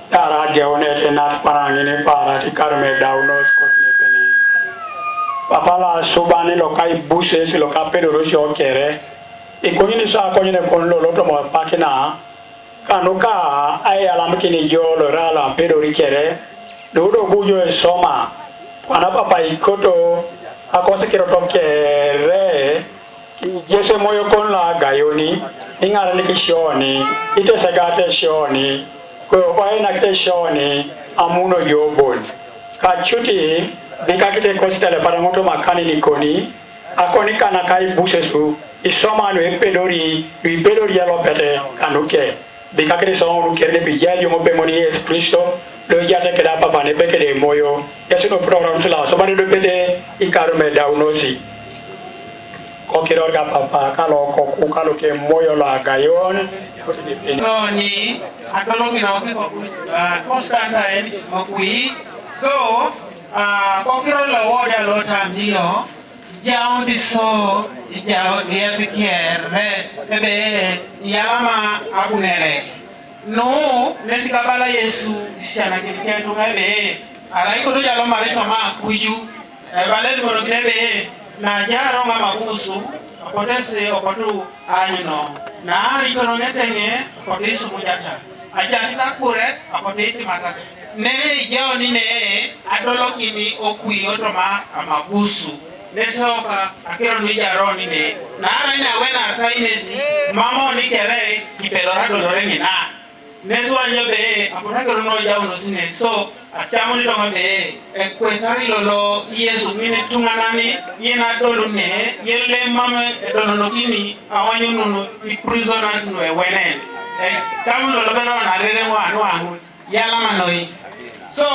Tara Dione Tenat Parangini Para di Carme Daunos Kotne Peni. Papala Subani Lokai Buses Locape Rosio Kere. E Coini Sa Coine con Lolotomo Pakina. Kanuka Ay Alamkini Jo Lorala Pedo Ricere. Dodo Bujo e Soma. Panapa Ikoto. Akosa Kirotokere. Jese Moyo con la Gayoni. Ingala Nikishoni. Ite Sagate Shoni. Ko waina keshoni amuno yobon kachuti bikakite kostele paramoto makani nikoni akoni kana kai busesu isoma no epedori ya lopete kanuke bikakite so kerde bijayo mo bemoni Yesu Kristo do jate keda papa ne bekede moyo yesu no program tula so bani do bede ikarume daunosi kokirorga papa kalo koku kalo ke moyo la gayon no ni atologi na waki Constantine makui so kokiro la woda lota milo jao diso jao Ezekiel ebe yalama abunere no nesikabala Yesu isiana kiniketu ebe araiko do yalo marito ma kuju bale dimono kebe na jaro mama kusu apotese opotu anyino na ritono ngetenge apotesu mujata ajani takure apoteti matata ne jao ni ne adolo kini okui otoma amabusu nesoka akero ni jaro ni ne na ina wena tainesi mama ni kere kipelora dolore ni na neso anyobe apotake no jao no sine so achamuni donga be kwetari lolo Yesu mine tunganani yena dolune yelle mame dolono kini awanyu nunu I prisoners no wenen kamu lolo bero na rere wa anu angu yala manoi so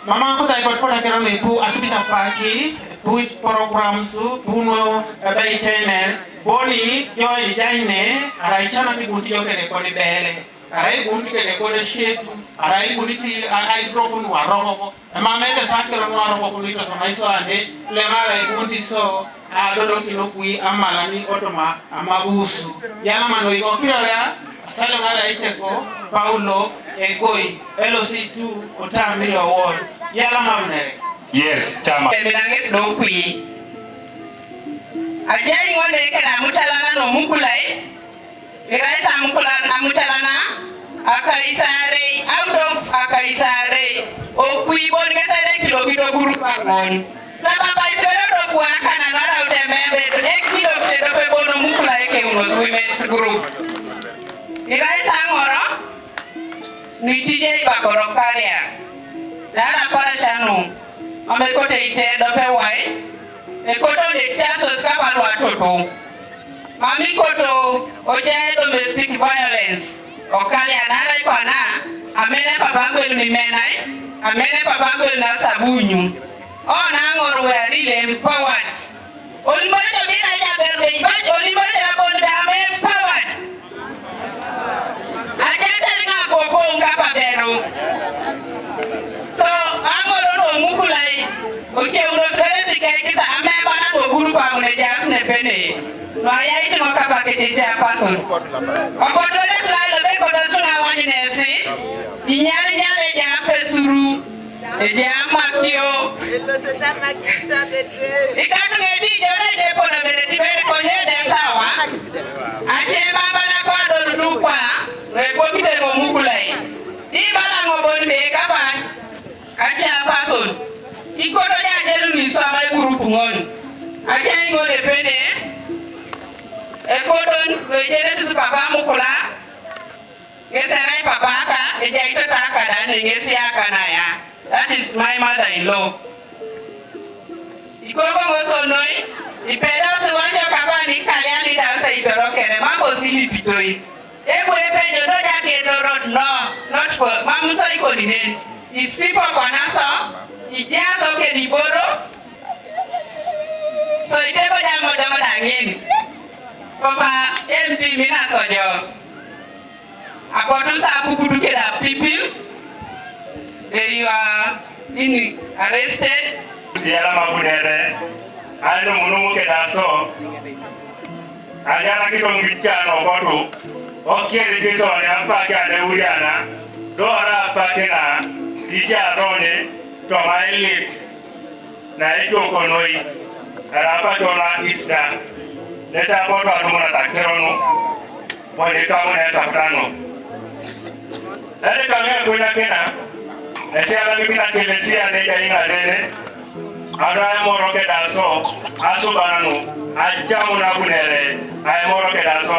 mama ko tai pot kero ne pu atupita paki pu programs pu no bai channel boni joy jaine araichana ti buti yokere ko ni bele arai bundi ke ko de shetu arai bundi ti ai drop no aroko mama ne sakero no aroko ko ito so maiso ande le mara bundi so adodo kino kui amalani otoma amabusu yana mano iko kirara sale mara iteko Paulo egoi LOC2 otamiri award yala mamnere yes chama eminanges do kui ajai ngone kana mutalana no mukulai Irai samukula namutalana akaisare out of akaisare okui bon ngesare kilo guru pamon sababa isere do kwa kana nara utembe kilo do pe bono mukula eke unos women's group Irai sangoro ni tije bakoro karia dara para chanu ame kote ite do pe wai e koto de chasos kabalwa toto Mami koto oje domestic violence okali anara ikona amene papangu ni menai amene papangu na sabunyu ona ngorwe rile empowered olimoje bina ya berbe ibaj olimoje abonda ame empowered ajata ringa koko ngapa beru so angoro no mukulai oke uno seresi kekisa ame bana no guru pa une jasne pene no ya iti no kapa ketete person obodole slide be ko do suna wani nesi inyale nyale ja pesuru e ja makio ikatu ngedi jore je pona bere ti bere ko nyede sawa ache baba na ko do dukwa re ko kite mo mukulai di bala ngo bon be kapa ache person ikodo ja jeru ni so ma group ngon ache ngone pene Ekodon wejere tu papa mukula ngeserai papa ka eja ito taka dane ngesi akana ya that is my mother-in-law ikoko ngoso noi ipeda se wanja kaba ni kaliani da se ibero kere mambo sili pitoi ebu epejo do jake do road no not for mamuso iko ninen isipo kwa naso ijazo ke diboro so itebo jamo dangeni Papa MP mina sojo apotu sa puputu keda people you are in arrested siala mabunere ando munumu keda so ajana kito ngichano kotu okere jeso ne ampa kade uriana do ara pakena kija rone to maili na ito konoi arapa tola ista neta bodo adumuna takerono pode kamuna tabrano ere kamya kuina kena esiala mikina kelesia neja inga dene ada moro ke daso aso bananu ajamu na bunere ay moro ke daso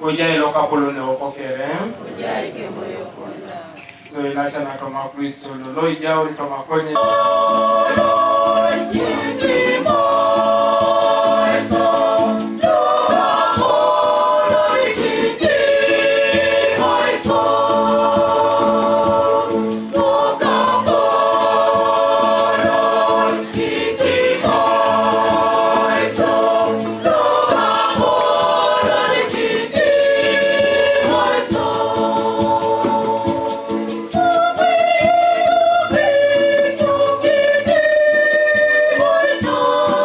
Ujai loka pulune okokere. So inacha na toma Kristo lolo ijao ni toma konye. Cristo,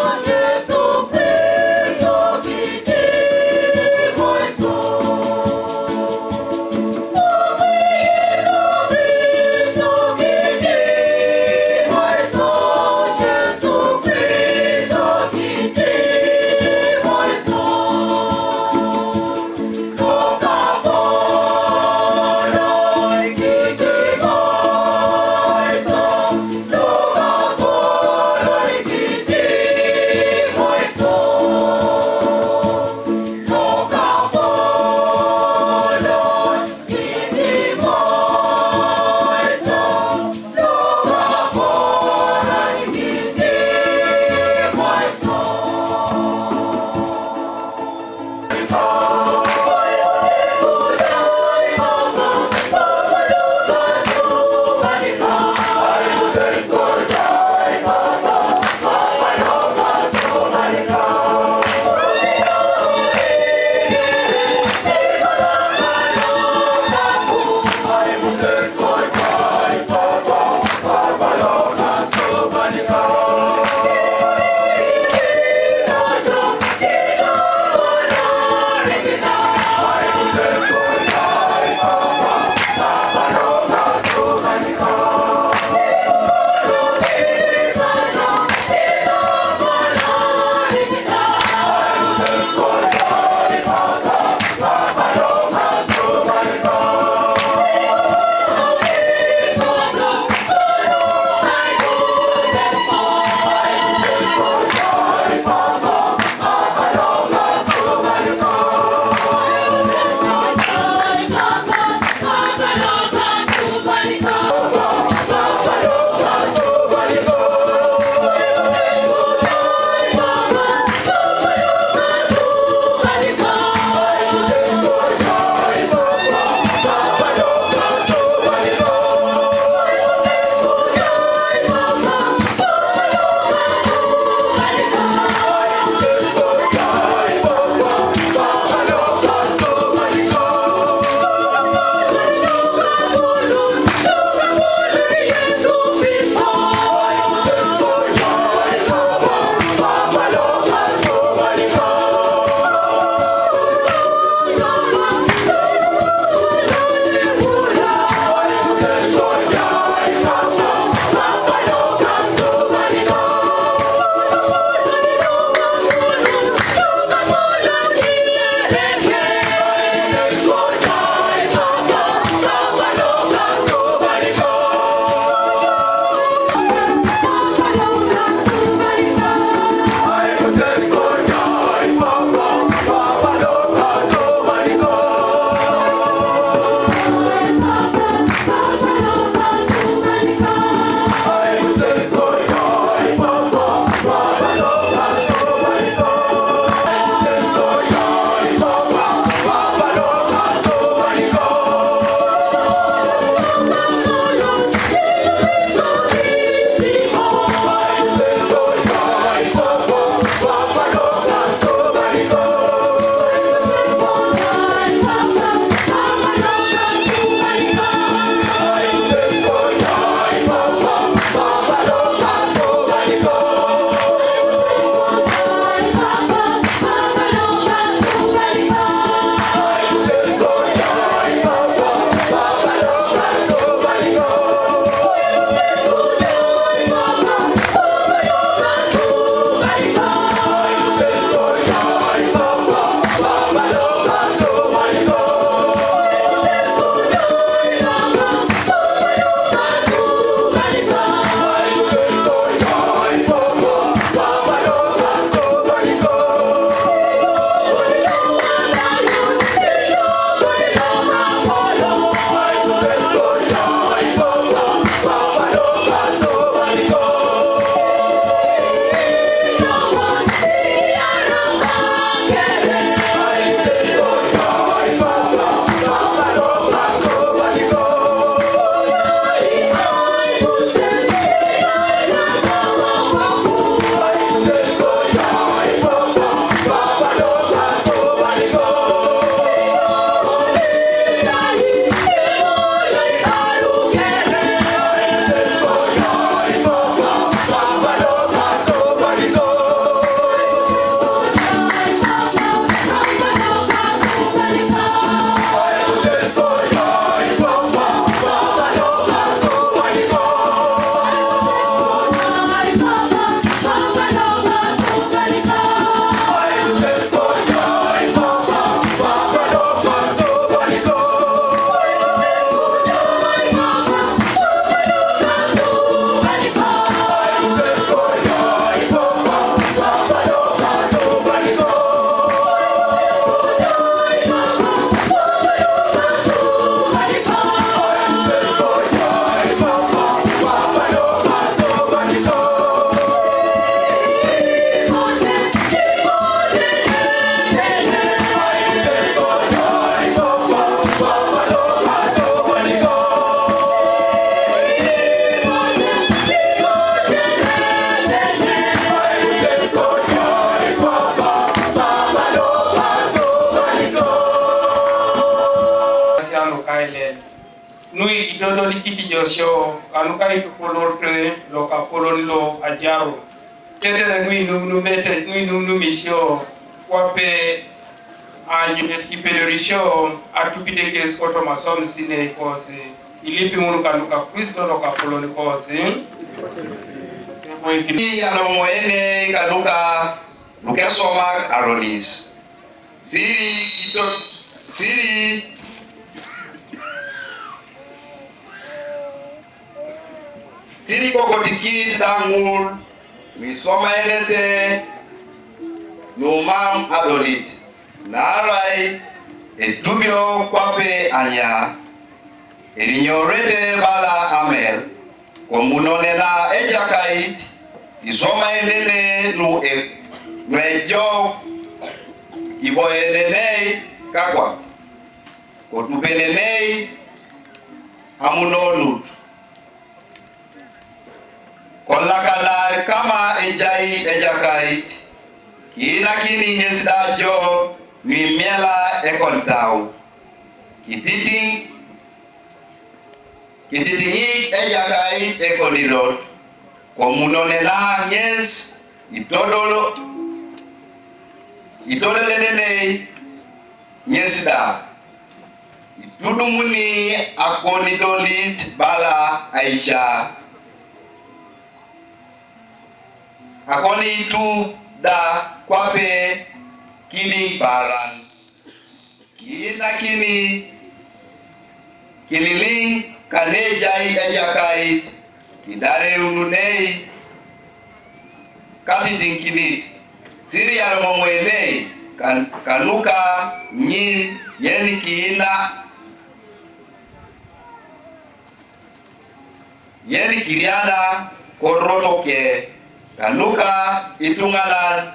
nui itodo likiti josio anuka itupolotre loka polonilo ajaro tetere nui numete nui numisio wape ajunet kipedorisio atupite kes otomasom sine kose ilipi munu kanuka Kristo loka poloni kose Yalo moene kanuka lukesoma aronis Siri koko tikit dangul misoma elete numam adolit narai etubio kwape anya elinyorete bala amel komunonena ejakait isoma elene nu ejo ibo elene kakwa kotupenene amunonut kolakalar kama ejakait kina kini nyesda jo ni miela ekontau kititingi ejakait ekonirot komunonena nyes itolelelele nyesda itudumuni akonidolit bala Aisha akoni itu da kwape kini baran kina kini kililing kanejai ejakait kidare ununei katiting kinit siri almomwenei kanuka nyin yeni kiina yeni kiriana korotoke kanuka itungalan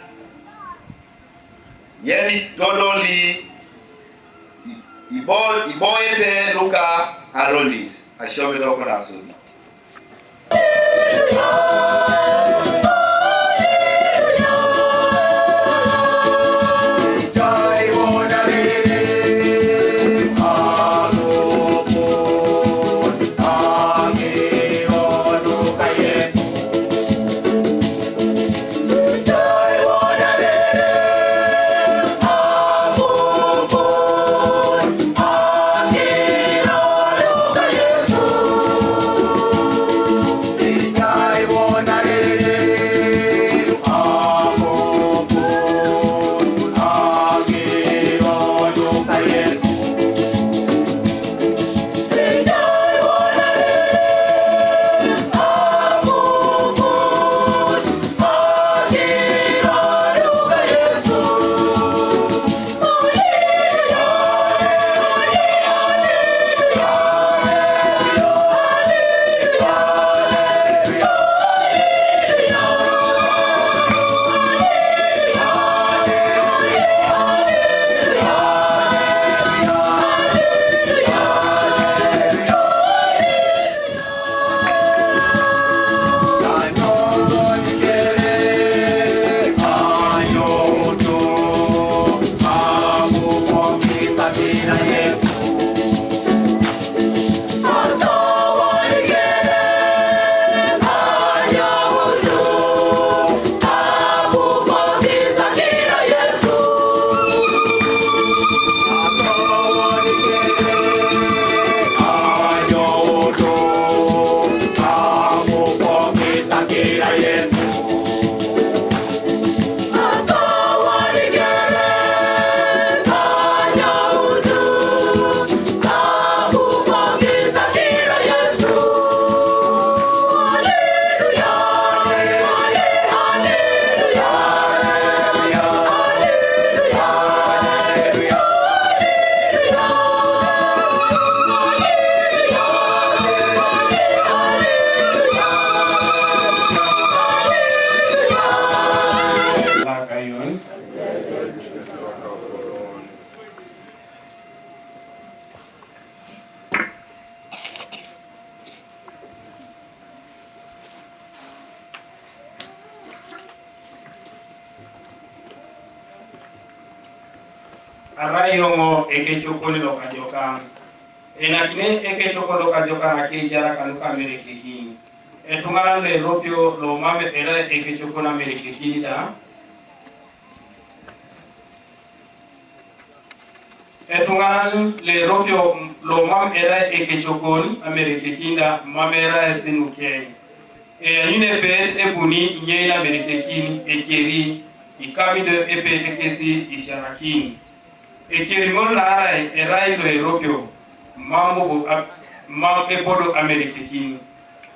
yeni todoli iboete luka aronis ashome doko nasuni arayongo ekechukuni lokajokang enakine eke chokolo ka jokana ke jara kanuka mereke kini etungana le ropio lo mame era eke chokona mereke kini da etungana le ropio lo mame era eke chokon amerike kinda mamera esinu ke yine pet ebuni nyela amerike kini ekeri ikami de epete kesi isharakini ekeri ngol na arai erai lo ropio mambo mam ebodo amerike kini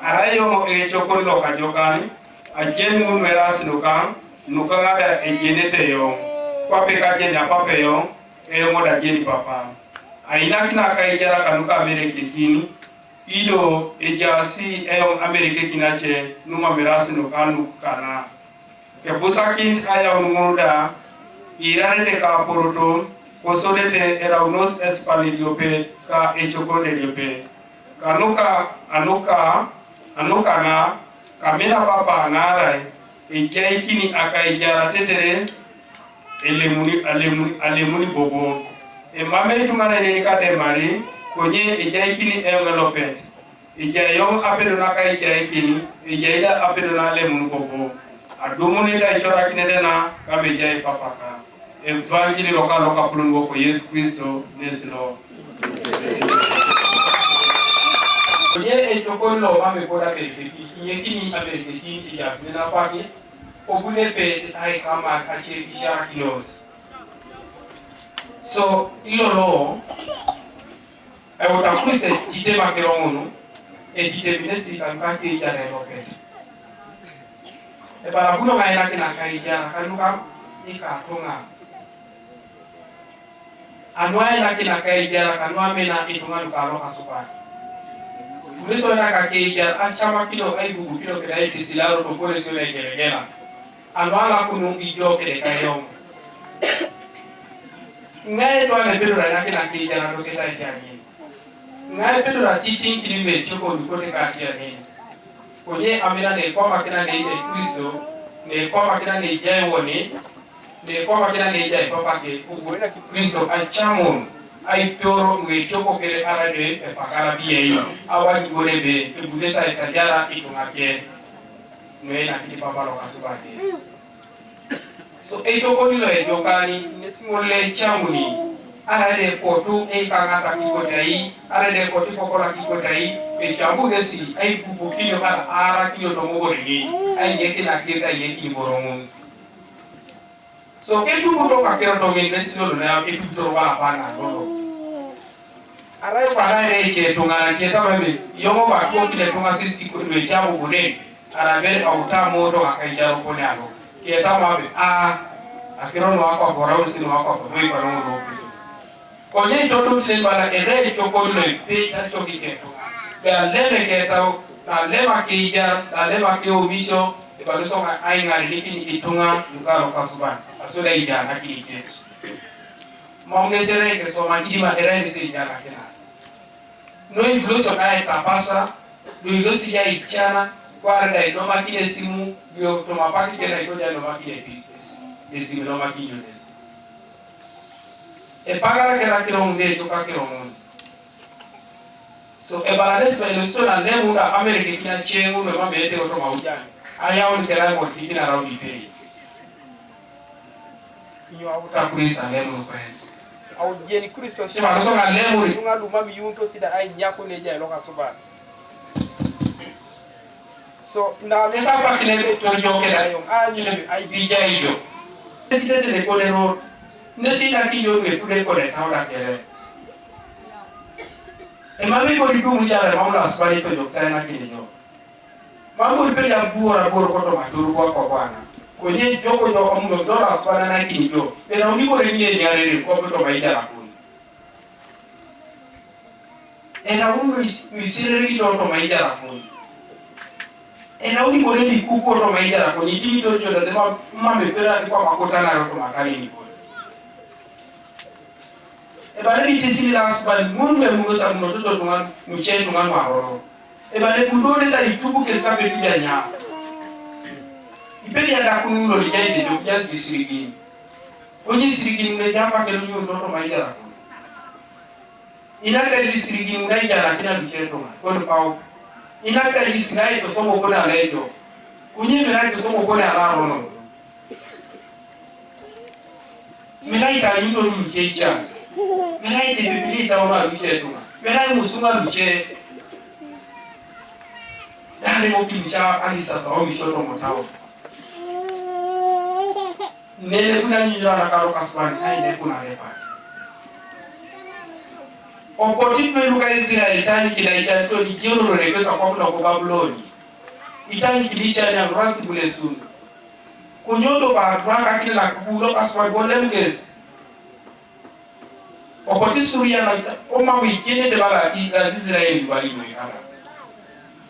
arayo e chokon lo ka jokani a jenu meras nuka ada e jenete yo pape ka jenya pape yo e moda jeni papa aina kina ka ijara kanuka amerike kini ido ejasi e amerike kinache numa meras nuka nukana ke busakin aya unumuda irarete ka poroton kosolete eraunos espaniliope ka echokonde liope kanuka anuka na kamena papa narai ejaikini akaijara tetere alemuni bobo mame tungana ni kade mari konye ejaikini envelope ejayong apedona ka ejaikini ejaida apedona lemuni bobo adumuni ta ichora kinetena kabe jai papa ka evangeli loka plungo ko Yesu Kristo neslo ye echokolo mame koda beriketi yekini aberiketi yasina paki obune pe ai kama ache ishara kinos so ilolo ai utakuise jitema kerongono e jiteminesi kankake ya roket e barabuno ngaina kina kaija kanuka ikatonga anwai na kina kaija kanwa mena itunga lukalo kasupani Miso na kakeja achama kilo ai bubu kilo kidai kisilaro to pole sio legelegela anwala kunu ijo kede kayo ngai to ana bedo na kina keja na to kidai kyani ngai bedo na teaching kini choko ni kote ka kyani konye amina ne kwa makina ne ije Kristo ne kwa makina ne ije woni ne kwa makina ne ije papa ke ubuena ki Kristo achamo ai toro ngue choko kere arade e pakara biei awani gorebe e budesa e tajara itungake ngue na kiti papa lo kasubades so e choko ni lo e jokani nesimole chamuni arade potu e kangata kikotai arade potu pokola kikotai e chambu nesi ai bubukino kala ara kinyo to mogori ai ngeki na kirta yeki borongun so ketu buto kakero to ngesino lo na e buto wala pana no arai para reche tungana kita mami yomo ba ko kile tunga sisi ko be jabu bune arabe auta moto akaijaro pone alo kita mami akiro no akwa bora usi no akwa ko ba no no ko nye toto tile bala ere choko no pe ta choki keto be aleme keto na lema kijar na lema ke omiso e ba so nga ai ngari nikini itunga ngalo kasuban asula ijana ki Yesu maongezere ke so mandima era ni se jana kina noi bloso na tapasa noi blosi ya ichana kwa nda no makine simu yo to mapaki kena itoja no makine pipes esi no makine des e pagara kera kero unde to ka kero mun so e balades ba no stola lemu da America kina chengu no mambe ete to maujani aya on kera mo kina raudi pe yo abuta kulisa lemu kwa au jeni Kristo si ma so ga lemu tunga luma mi yunto sida ai nyako ne jay loka suba so na esa pa kile to joke da yo ai bija ijo sida de ko le ro ne sida ki yo nge pude ko le tawda kere e ma mi ko di du mu jara ma na spani to jo kana ki jo ma ko pe ya buora ko to ma turu ko bana ko nye joko jo amuno dola spana na ki jo pero mi ko renye nyare ko to ma ijara ko era uno misireri to maijara ko era uni boreli kuko to maijara ko ni timi to joda de mambe pera kwa makota na to makani ni ko e bale ni tisili la asbal munwe mungo sa muno to ngan mu che to ngan waro e bale bundo de sa itubu ke sa be nya ibeli ya da kunu lo jai de do jai disirigi onyi sirigi ne jamba ke lu to maijara ko inaka disirigi munai jana kina ducheto kon pau inaka disirai to somo kona lejo kunyi mirai to somo kona alaro no mirai ta yuto luchecha mirai de bibili ta ona lucheto mirai musunga luche dare mo kilucha alisa sa o mishoto motao nene kuna nyira na karo kaswani haide kuna lepa opoti tweluka Israeli tani kidaita to ni jero rekesa kwa kuna kwa Babyloni itani kilicha ni angrasi bule sundu kunyodo ba dranga kila kubulo kaswa golemges opoti suria na oma wikene de bala Israeli bali mwekana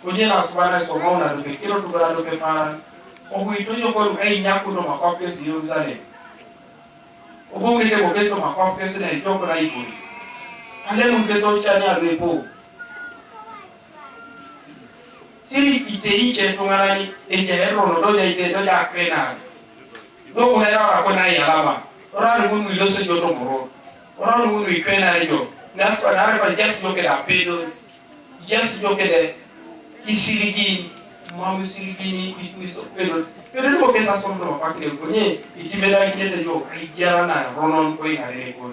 kunyela subana somona do kiro to bala do pepara obu itoyo ko ai nyaku no makwape si Yerusalem obu ngite ko beso makwape si na ijoko na ikuri ale mpeso chani abepo siri iteiche tungarani ejero no doja ite doja kwena do unera ko na yalama ora nunu yose joto moro ora nunu ikwena rejo naspa na ba just joke da pedo just joke de kisirigi mamu sirigini itmiso pedo pedo ko kesa sondo pakile konye itimela kinete jo aijara na ronon ko ingare ko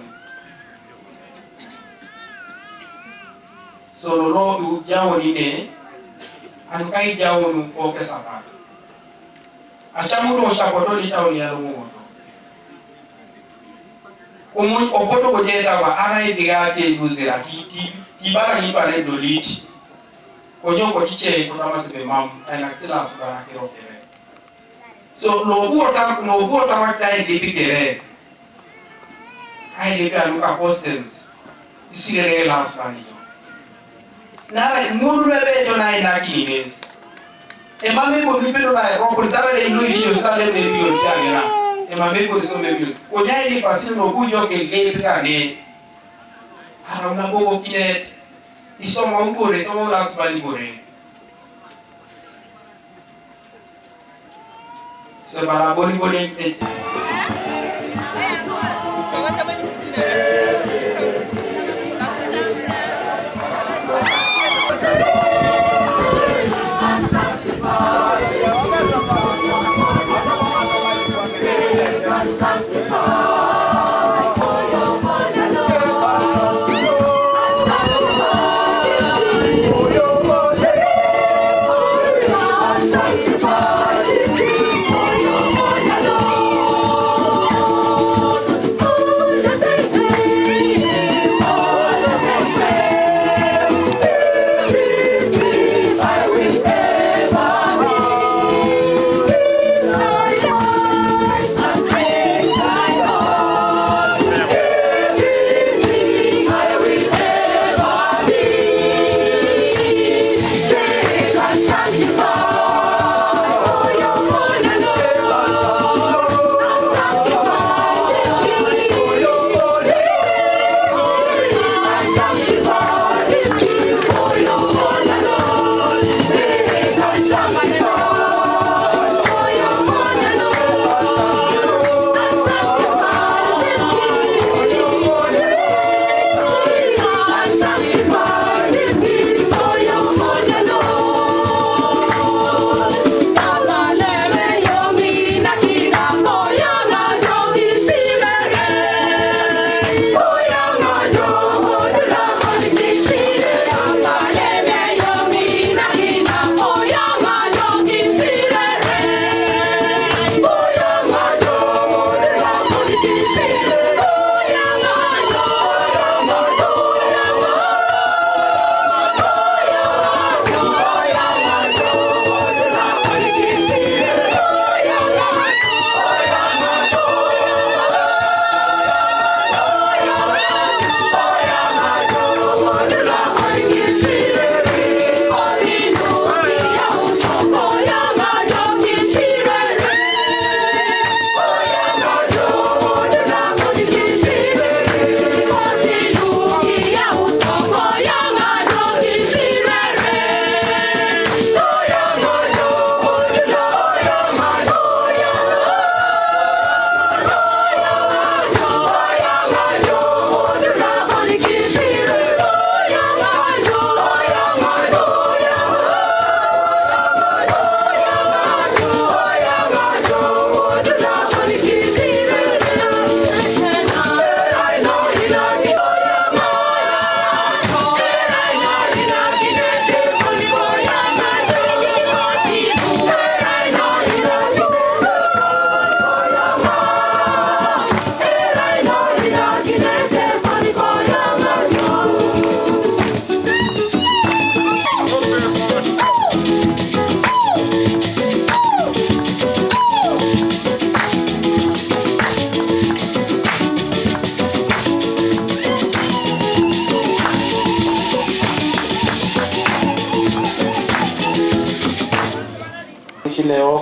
so lo jawo ni ne an kai jawo nu ko kesa ba achamu do sha ko do ni tawo ya lo mo omo opoto ko jeta ba ara idiga te guzira ti bala ni pale do liti konyo ko tiche ko tama se mam ana sila su bana kero kere so no buo ta ma ta de pikere ai de ka luka postens isire la su bani nara muru lebe to na ina kines e mame ko bipedo na ko portare le ino dio sale le dio jagera e mame ko so memi o nyai ni pasino no bujo ke le pikane ara una bobo kine isoma ubore somo la subali bore se bara boni boni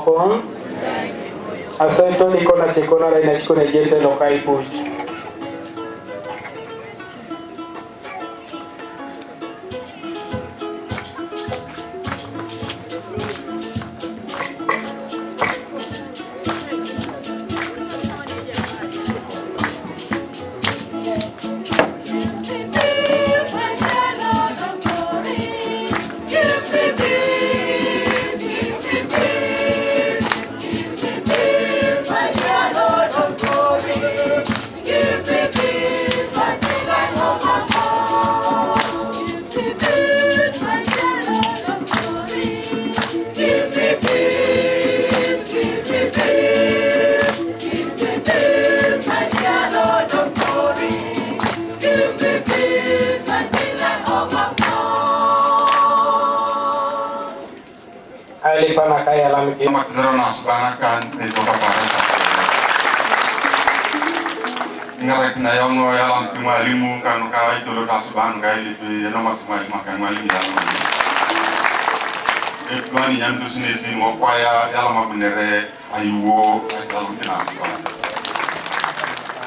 moko. Asaito niko na chekona la inachiko na jete lokai puch. Ali pana kaya lamiki. Masidoro nasbanakan itu kaparan. Ngarek na yongo yalam simalimu kan kawai dulu nasban gai di nama simali makan maling yalam. Tuan yang tu sini mau kaya yalam abunere ayuwo yalam nasban.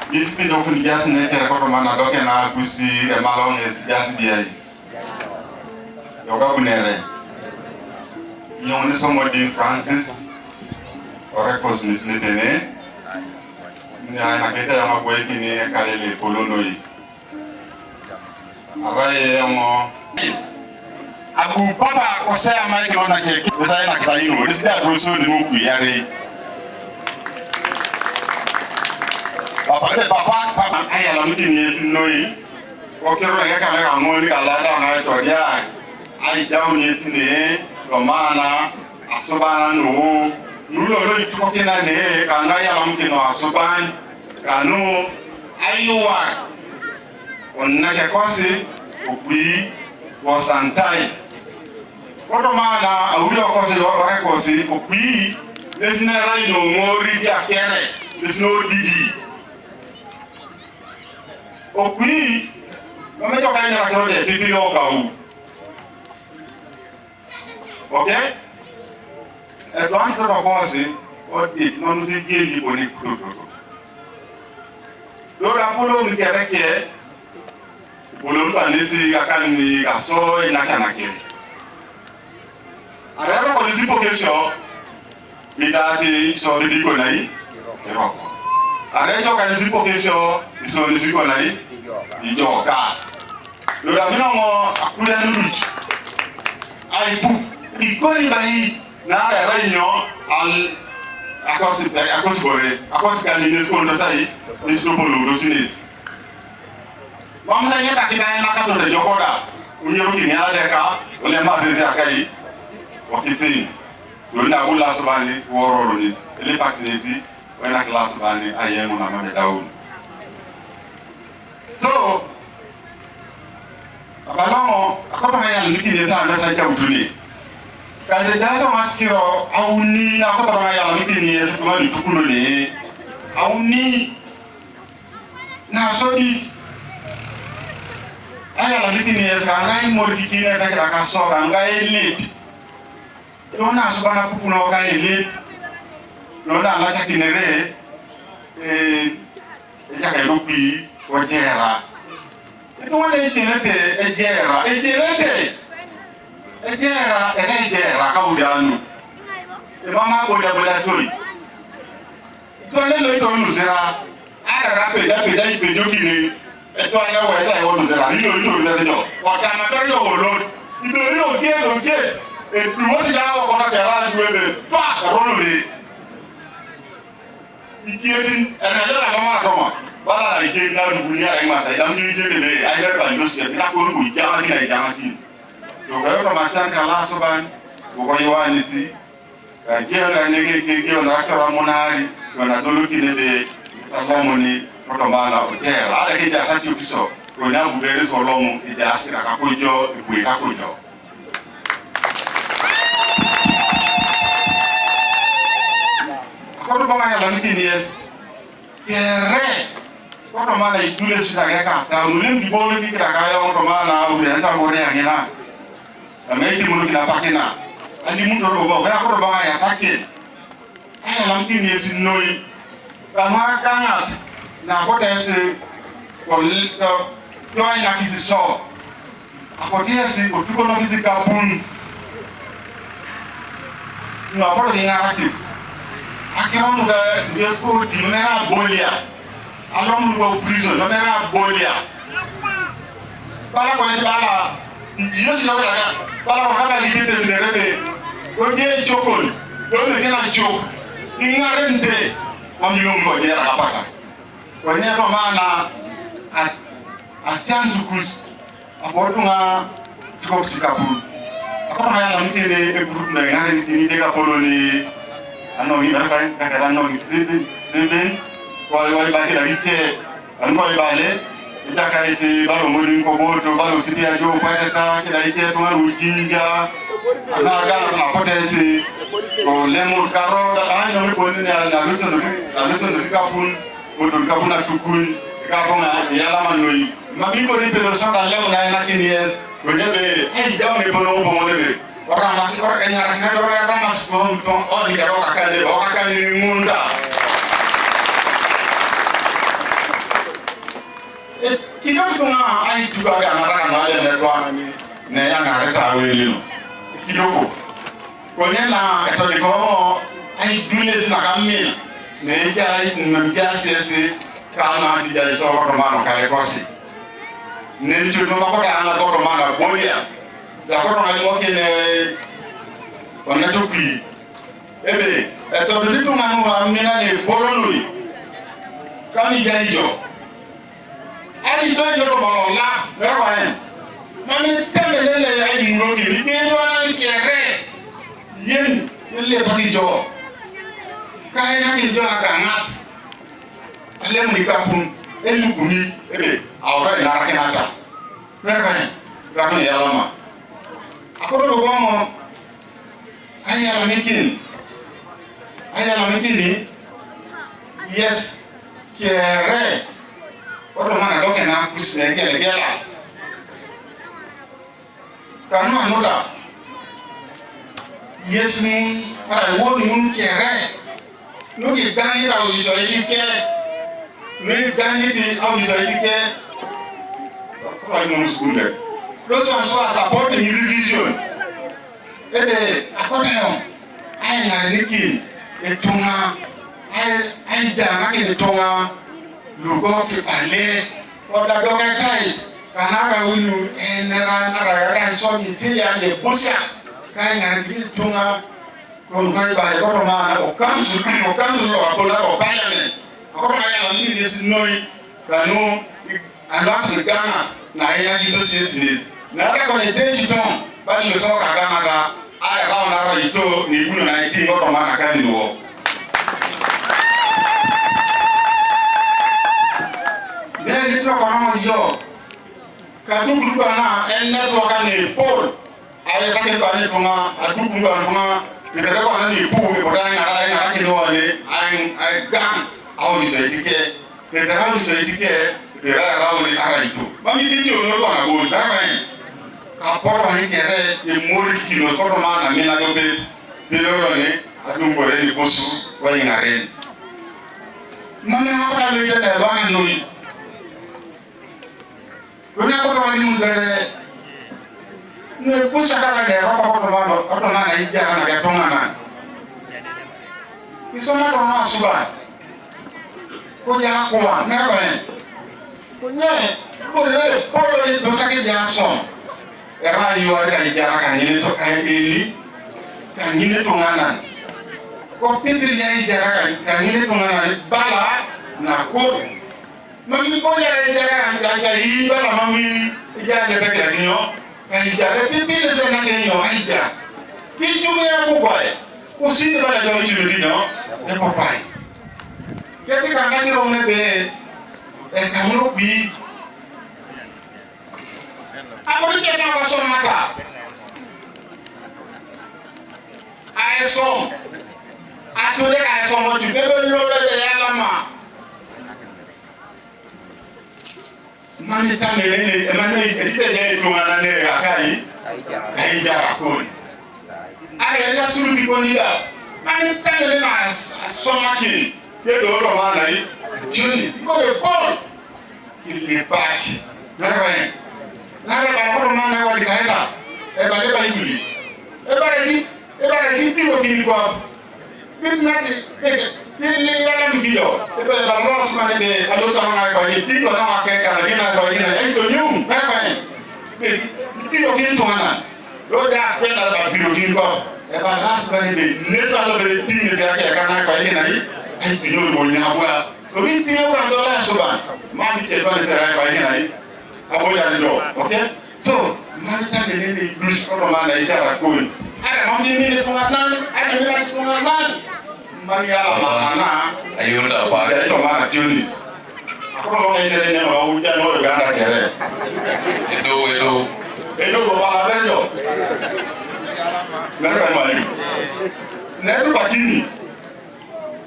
Isi dok ni jas ne kera koto mana dok na gusi emalong es jas dia. Yoga bunere. Yung somo di Francis orekos nisne tene ni ana kete ama boy kini kalele polonoi araye mo abu papa ko se ama ke ona che ko sai na kita ino ni sia roso ni mu kuyare papa aya la mutini yesinoi ko kero ga kana ga ngoli kala da na to dia ai jaw ni sine Romana asobana no nulo lo itukokena ne kanga ya lamkino asoban kanu ayuwa onna chakosi ukui wasantai Romana awulo kosi orekosi ukui lesina rai no ngori ya kere lesno didi ukui kama joka ina rakoro de pipilo kau. Okay? Tuan terokasi, odit manusia jadi boleh kudu. Dora puluh mikirnya ke, puluh pandisi akan ni kasoi nak ke. Ada polisi pokesio, kita ti so di konai, terok. Ada juga polisi pokesio, so di konai, di joka. Dora minamo aku dah lulus, aibu. Ikoni bayi na ala rainyo al akosi bore akosi kalines kondo sai nisno bolu dosinis mamsa nyata kita na kato de jokoda unyeru kini ala ka ole ma bezi akai wakisi dona ula subani woro ronis ele paksinesi wena class bani ayemu na mame daud so abalamo akota ngaya likini sa na sa chawtuni Kalau jasa makiro auni aku terang ayam ini semua di tukuno ni auni nasodi ayam ini sekarang mau dikini ada kerakaso angkai lip dona subana tukuno kai lip dona nggak sakinere jaga lupi wajera itu mana ejera Ejera kau jalan, mama boleh tui. Tuan le itu nusera, ada rapi dah pejoki ni. Tuan le itu nusera, itu nusera jo. Waktu amater jo ulur, itu oke. Dua sejauh kota jalan dua deh, pak karon le. Ikirin, ada jalan kemana? Bala ikirin nak dunia yang masa, yang ni ikirin le. Ayer bandus, kita pun jangan ni. So gayo masan kala soban ko yoani si gela nege na akara monari na doluki de salomoni protomana otela ala ke ja sati ukiso ko na bugere so lomo e ja asira ka kojo e buira kojo ko ba ya la mitini yes kere protomana idule sita ka ta ulim di bolu ki kira ka yo protomana ure nta gore ngina Ameti mulu kita pakai na, andi mulu robo, kaya aku robo ngaya pakai. ai lam tin yes noi kama kangat na potese kol join na kisi so apotese otuko no kisi kapun na poto ngara kis akiron ga de ko ti mera bolia alom go prison mera bolia bala ko bala ndiyo si no la bala ko ka li tete nderebe ko je chokol do ne na chok ingarente amino mo je ra pata ko ne to mana a chanzu kus apotunga tuko sikapu akona haya mtende e group na ngare ni tega poloni ano ni baraka kakara no ni trebe wai ba kila liche anko ibale itaka ite balo muri ko boto balo sidia jo kwata kila liche tunga ujinja anaga na potensi ko lemur karo da ano mi bonni na luso no kapun boto kapun na tukun kaponga yala manoi mami ko ni pelo sanda lemu na kinies Wajebe, jauh ni penuh pemodel. Orang yang orang mas kontong, orang yang orang akan munda. Kita punya ai juga ada anak yang berdoa ni, yang ada tahu ini. Kita pun, kalau na itu di komo, ai dunia sih nak kami, jadi sih kalau jadi seorang teman kaya kosi. Nentu mama ko ana ko mana bolia da ko ngali mo kene onna to bi ebe eto bitu nganu amina ne bolonui kani jaijo ari do yo mo la merwa en mami temele le ai muro ki ni do na ni kere yen le pati jo kai na ki jo akangat ale mo ni kapun elu kumi ebe awra ina rakenata mereka gatu ya lama aku do gomo aya la mikini yes kere odo mana doke na kusne gela kanu anoda yes mun para woni mun kere no ki gani ra o iso idike me gani ti au iso idike kwa ni mskunde those ones who are supporting his vision ebe akona yo ai na niki etunga ai jana ke etunga lugo ke pale oda doga tai kanara unu enera nara ya so ni silia ne busha kai ngara niki etunga kon kai ba ko ma o kamsu lo akola o parliament akona ya ni ni noi kanu alafu gana na ina jido sesnes na ata ko ne teji ton ba ni so ka gana da aya ba na ro ito ni bunu na iti ngo to mana ka ni wo de ni to ko na yo ka du gru na en ne to ka ni pol aya ka ke ba ni to ma adu gru na ni de ko na ni pu ko da ngara ki no ni ai gang au ni se dike de da ni se dike era rauni ara itu mami biti ono ko na go darbai ka porto ni kere e mori kilo ko ma na mina do be biloro ni adum bore ni bosu wali ngare mami ha ka le de ba na no yi ko na ko wali mun dere ne busa ka ne ko ma na ijara na ga tonga na isoma ko na suba ko ya ko wa na ba punya boleh dosa ke jason era yo ada ijara kan ini to kan ini tunganan ko pindir ya ijara kan ini tunganan bala na ko mami ko ya ijara kan i bala mami ijara de ke dinyo kan ijara pindir de na dinyo aija kichume ya ko ko sini bala do chiru dinyo de ko pai kete kan ka ro ne be kamu bi aku ni kena kosong mata aesom aku dek aesom mau juga belum ada yang lama mami tamele ni mami itu dia itu mana ni kai jarakun ada yang suruh diponi dah Mani tangele na somaki. Yedo to manai. Tunis go de ball. Il est parti. Narawe. Narawe ko manai wali kaenda. E ba le ba yuli. E ba le piro kini kwa. Bir nati ni yala mkiyo. E ba la loss mane de alo sama ko ni tiko na ke ka ni na ko ni na e to nyum. Narawe. Piro kini to ana. Do da pe na ba piro kini kwa. E ba ras mane de ne sa lo be tini se ake ka na ko ni na yi. Ai to nyum mo nya bua. So we piro ka do la so ba. Ma mi che do ni tera ko ni na yi. Aboya ni do. Okay? So, marita ni dus ko ma na ijara ko. Ada mami ni ko nan, ada ni ko nan. Mami ala mana ayunda pa. Ya to mana Tunis. Ako ko ngai ni ne ma u ja no Uganda kere. Edo ko ba la bejo. Nere ba mali. Nere ba kini.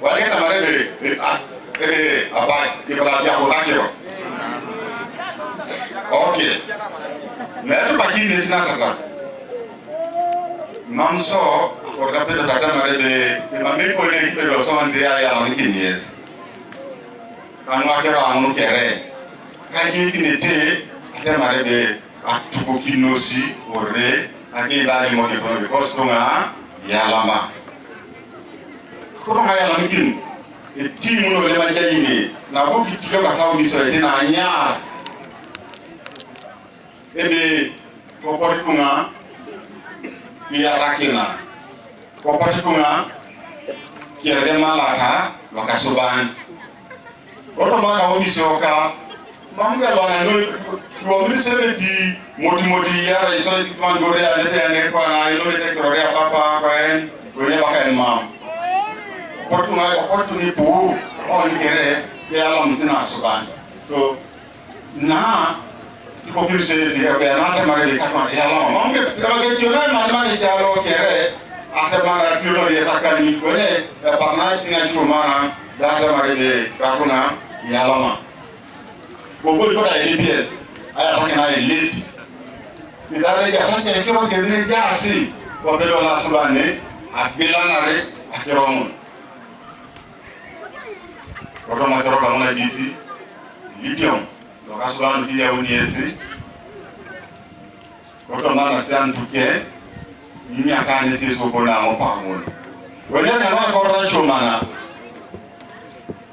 Wale na mare de abai ki bala ja ko takiro. Okay. Nere ba kini sina kaka. Mamso akorda pe da mare de mami ko le pe do so ande ya la kini yes. Kanwa ke ba anu kere. Ka yi kini te ade mare de atuko kinosi ore ake ba ni mo ke ko because ko nga ya lama. Ko nga ya la kini. E timu no le ma jayini na bo ki tilo ka sawo mi so e na anya. Ebe kopori kunga kia rakina kopori kunga kia de malaka wakasuban oto maka woni soka manga lona no mi sebeti moti yara iso tuan gore ale de ane ko na ilo de ko re papa ko en ko ne baka en mam opportunity pu on kere ya lam sina suban to na ko kirse si abe na ta mare de katma ya la mamge ga jona man jalo kere ate mara tiro ye sakani ko ne parna tinga chuma da ta mare de kakuna ya la ma bobo ko da GPS aya pa kana elite ni dare ga ta che ko ke ne ja si ko be do la subane abila nare akiromun ko to ma ko na disi libion do kasubanu ki ya uniesi ko to mana san tuke ni akane si so ko na mo pa mo wele na ma ko ra chomana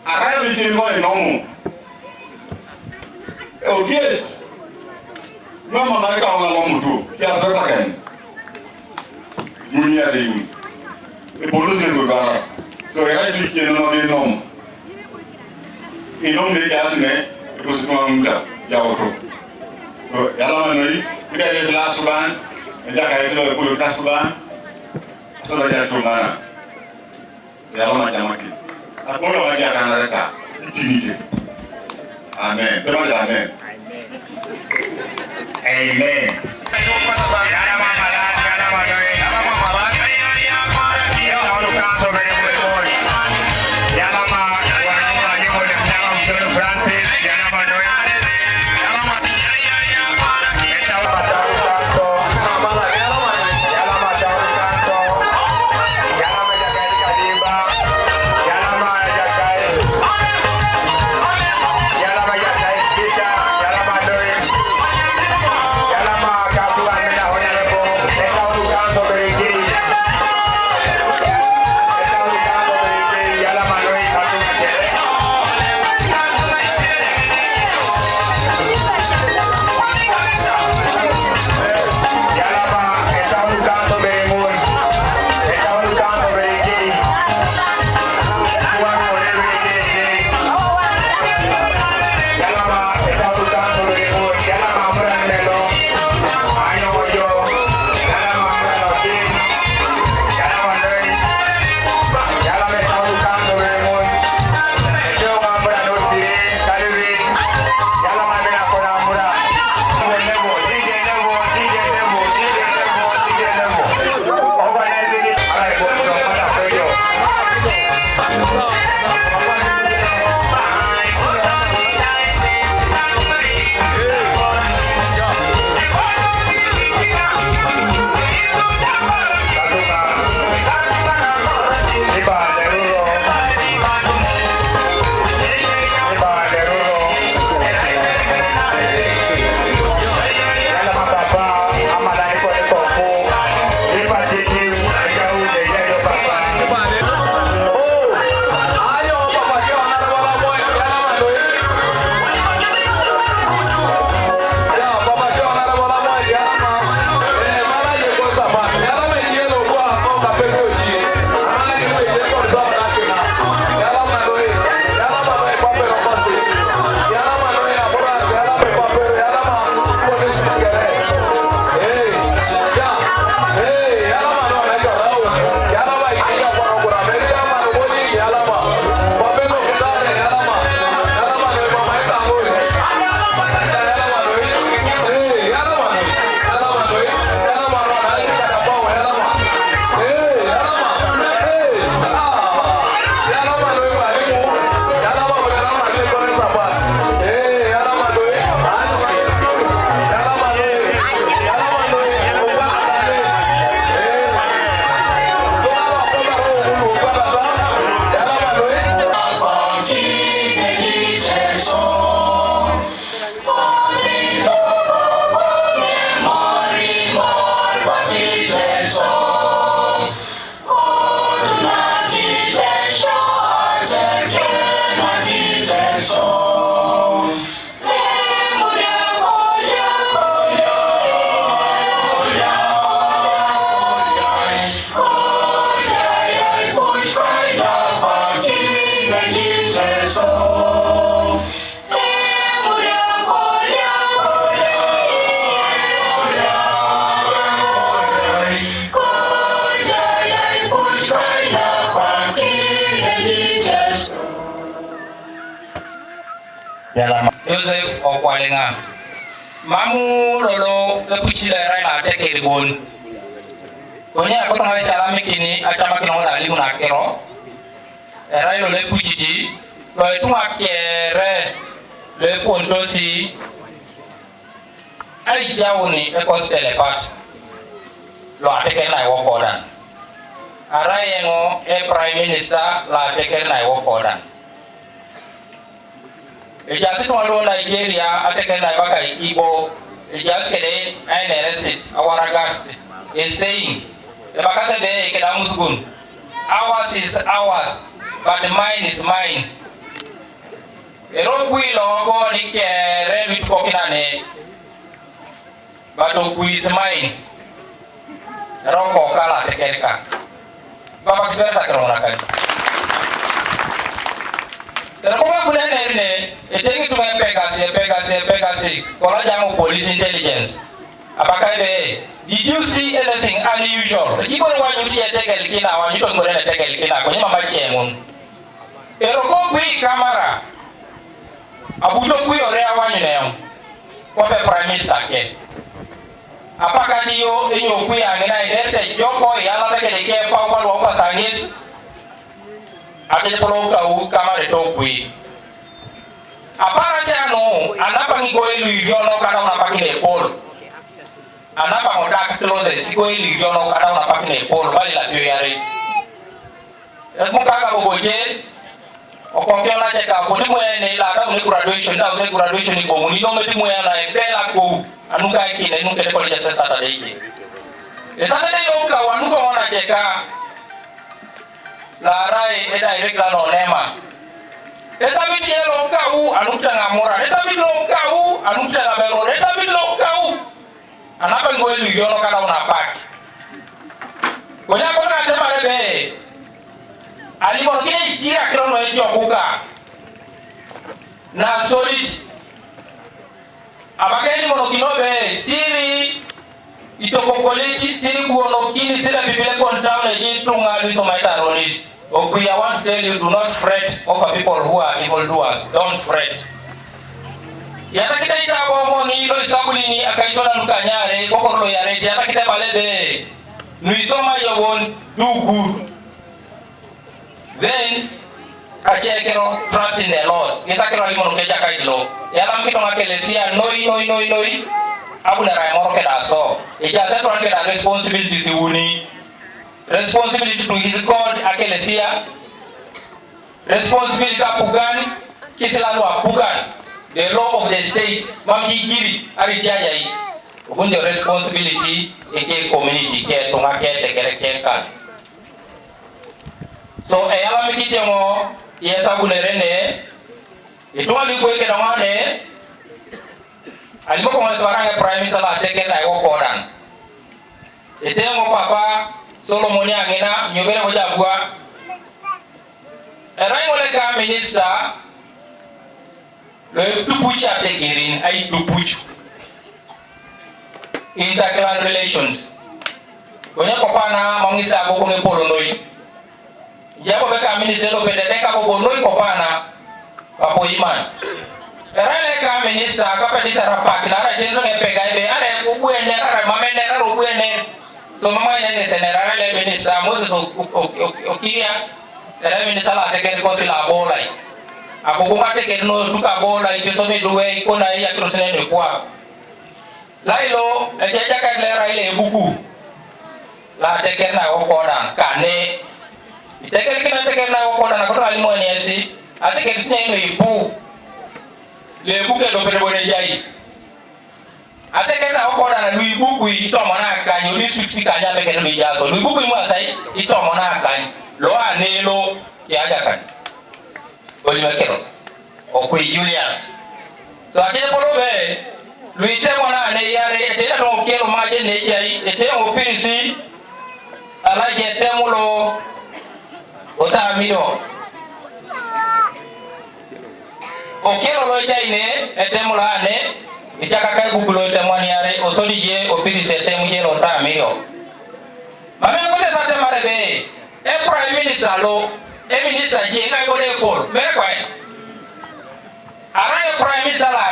arabe je mo e nomu e o get no mama ka ona lo mutu ya so ta kan dunia de ni e bolu de do gara to era si che no de nomu e nomu de ja ne ko su ko munda jawoto to yalla manoi ida de la suban ja kay to ko ta suban so da ja to mana yalla ma jamaki akolo wa ja kana reta dignité amen demande amen amen yalla ma mala yalla ma doi yalla ma mala yalla ma kanso bere boy yalla ma wa ni mo le yalla ma Francis yalla ma doi Yalla Joseph Okwalenga. Mamu lolo lepuchila raina teke ribon. Konya ko tanga salami kini achama kino ali muna kero. Railo lepuchiji lo etuma kere le pondosi ai jawni e kostele pat. Lo ateke na wokodan. Arayengo e prime minister la teke na wokodan. Ejasi tuwalu Nigeria ateke na waka Igbo. Ejasi kede aine resit awaragast is saying the bakase de keda musgun. Ours is ours, but mine is mine. Ero kuilo go ni kere with kokinane, but okui is mine. Ero kokala tekerika. Baba kisversa kerona kani. Pero como punya nerne, etengi tunga pegasi, kola jamu police intelligence. Apakah did you see anything unusual? Jika orang nyuci etegel kina, orang nyuci orang etegel kina, kau ni mama cengun. Pero kau kui kamera, abu jo kui orang awak ni yang, kau pe prime minister ke. Apakah dia ini kui angina ini te Joko ya lah te ke pau pasangis. Ate perlu kau kamera itu kui. Apa rasa anu? Anda panggil kau elu yono kadang nak panggil Nepal. Anda panggil dak telur deh. Si kau elu yono kadang nak panggil Nepal. Balik lah tuyari. Muka kau boje. Okong kau nak cakap. Kau ni muya ni lah. Kau ni graduation. Kau ni graduation ni kau. Ni nomor ni muya lah. Bela kau. Anu kau ini. Anu kau ni jasa sata deh. Esat ni orang kau. Anu kau nak cakap. Larai eda irek lah nonema. Esa biti lo kau anu tanga mora. Esa biti lo kau anu tanga mero. Esa biti lo kau. Anapa ngoi lu yono kada unapak. Konya kona tema rebe. Ali mo kile jira kilo no ejo kuka. Na solid. Abakeni mo kino be siri itokokoleti siri kuono kini sira bibele kontaune jitunga liso maita ronis. Okay, I want to tell you, do not fret over people who are evildoers. Don't fret. Yata kita ita bomo ni lo isabuli ni akaisona nukanyare kokoro yare yata kita balebe. Nuisoma you won't do good. Then achekero trust in the Lord. Yata kero limo nukeja kaidlo. Yata mkito makelesia noi. Abu na raimoro kedaso. Ijasa tuan keda responsibility si uni. Responsibility to his God akelesia. Responsibility apugan kisilalu apugan. The law of the state mamjigiri ari jajai. Ugunde responsibility eke community ke tungake tekere kan. So ayala mikite mo yesa bunerene itu ali ko ke dangane ali mo ko sebarang prime minister la teke na yo koran. Ete mo papa Solomoni angina nyobere mo jabwa. Erai mo le ka minister le tupuchi ategerin ay tupuchi. Interclan relations. Konya kopana mangisa ko kung ipolonoi. Jabo beka minister lo pede ka ko bonoi kopana papo iman. Erai le ka minister ka pedi sarapak na ra jeno ngepega ibe are ubuene ara mamene ara ubuene. So mama ina ni senera le minister Moses okiria era minister la teke ko sila bola. Ako kuma teke no duka bola ite so mi duwe ko na ya trosene ne kwa. Lailo ejeja ka le ra ile buku. La teke na ko kodan kane. Teke kina teke na ko kodan ko ali mo ni esi. Ateke sine no ibu. Le buke do pere bone jai. Ateke na ko kodan lu ibu ito mona kanyo ni switch kanya peke no jaso. Lu ibu mo sai ito mona kan. Lo anelo ya aja kan. Oli makero. Okui Julius. So akile polo be lu ite mona ne yare ete na no kero maje ne jai ete o pirisi ala je temulo ota mino. Okero lo jai ne ete mula ne ichaka kai bubulo ete mwani yare osoli je o pirisi ete muje lo ta mino. Mame ko te sate mare be e prime minister lo e minister je ngai ko de pol me kwai ara e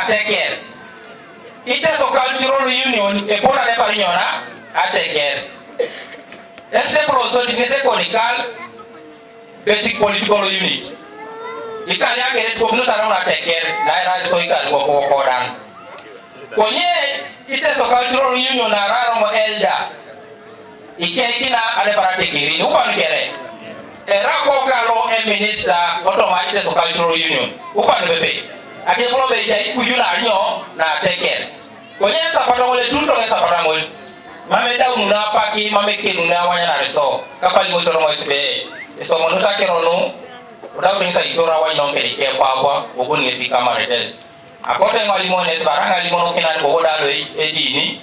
take care. Ite so cultural union e pona ne parinyona a take care. Este proso tinese conical basic political unit. Ikali yake to kuno sana una take care na era so ikali ko dan. Konye ite so cultural union na raro mo elder. Ike kina ale para take care ni upan kere. Era ko kalo e minister automatic so cultural union. Upan bebe. Ake polo be jai kujuna nyo na take care. Konye sapata ngole tunto nge sapata ngole. Mame da ununa paki mame kenuna wanya na reso. Kapali mo toro mo isbe. Eso mo nusa kerono. Udah bisa itora wanya no kere ke papa ogun ngesi kamaretes. Akote ngali mo ne barang ngali mo kenan bo dalo edini.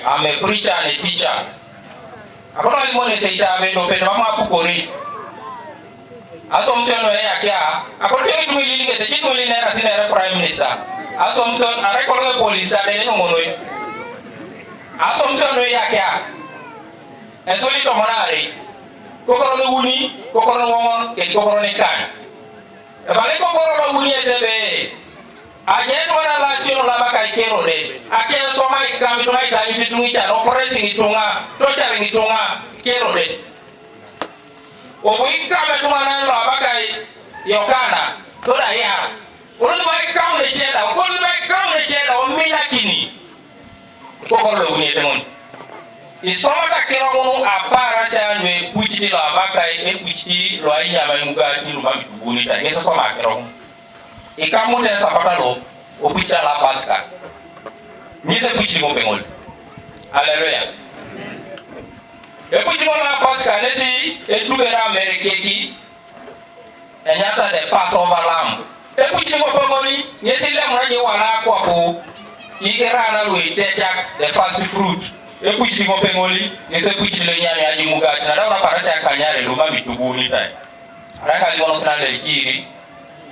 Ame preacher and teacher. Akote ngali mo ne seita be do pe mama pukori. Assumption we yakia. Akote ngi tumili ngete jitumili ne rasina prime minister. Assumption are kolonge police ade no monoi. Assumption we yakia. Esoli to monare. Kokoro no wuni, kokoro no won, ke kokoro ne kan. E bale kokoro no wuni etebe. Aje to na la chino la baka ikero de. Ake so mai kam to mai da ni tungi cha no pressing itunga, to cha ringi tunga kero de. O wi kam to na la baka yokana, to da ya. Olu mai kam ne cheda, olu mai kam ne cheda o mina kini. Kokoro no wuni etemon. Isoma ta kero mono apara cha nwe puchiti la baka e puchiti lo ainya ma muga ti lu mami tubuni ta ngesa soma kero ikamu de sapata lo o pucha la paska ngese puchiti mo pengol haleluya e puchiti mo la paska nesi e tubera amerikeki e nyata de passover lamb e puchiti mo pengoli ngesi le mo nyi wala kwa po ikera na lo itechak the fast fruit e puchiti mo pengoli ngese puchiti le nyame aji muga na dawa para sa kanyare lo mami tubuni ta aranga li mono kana le jiri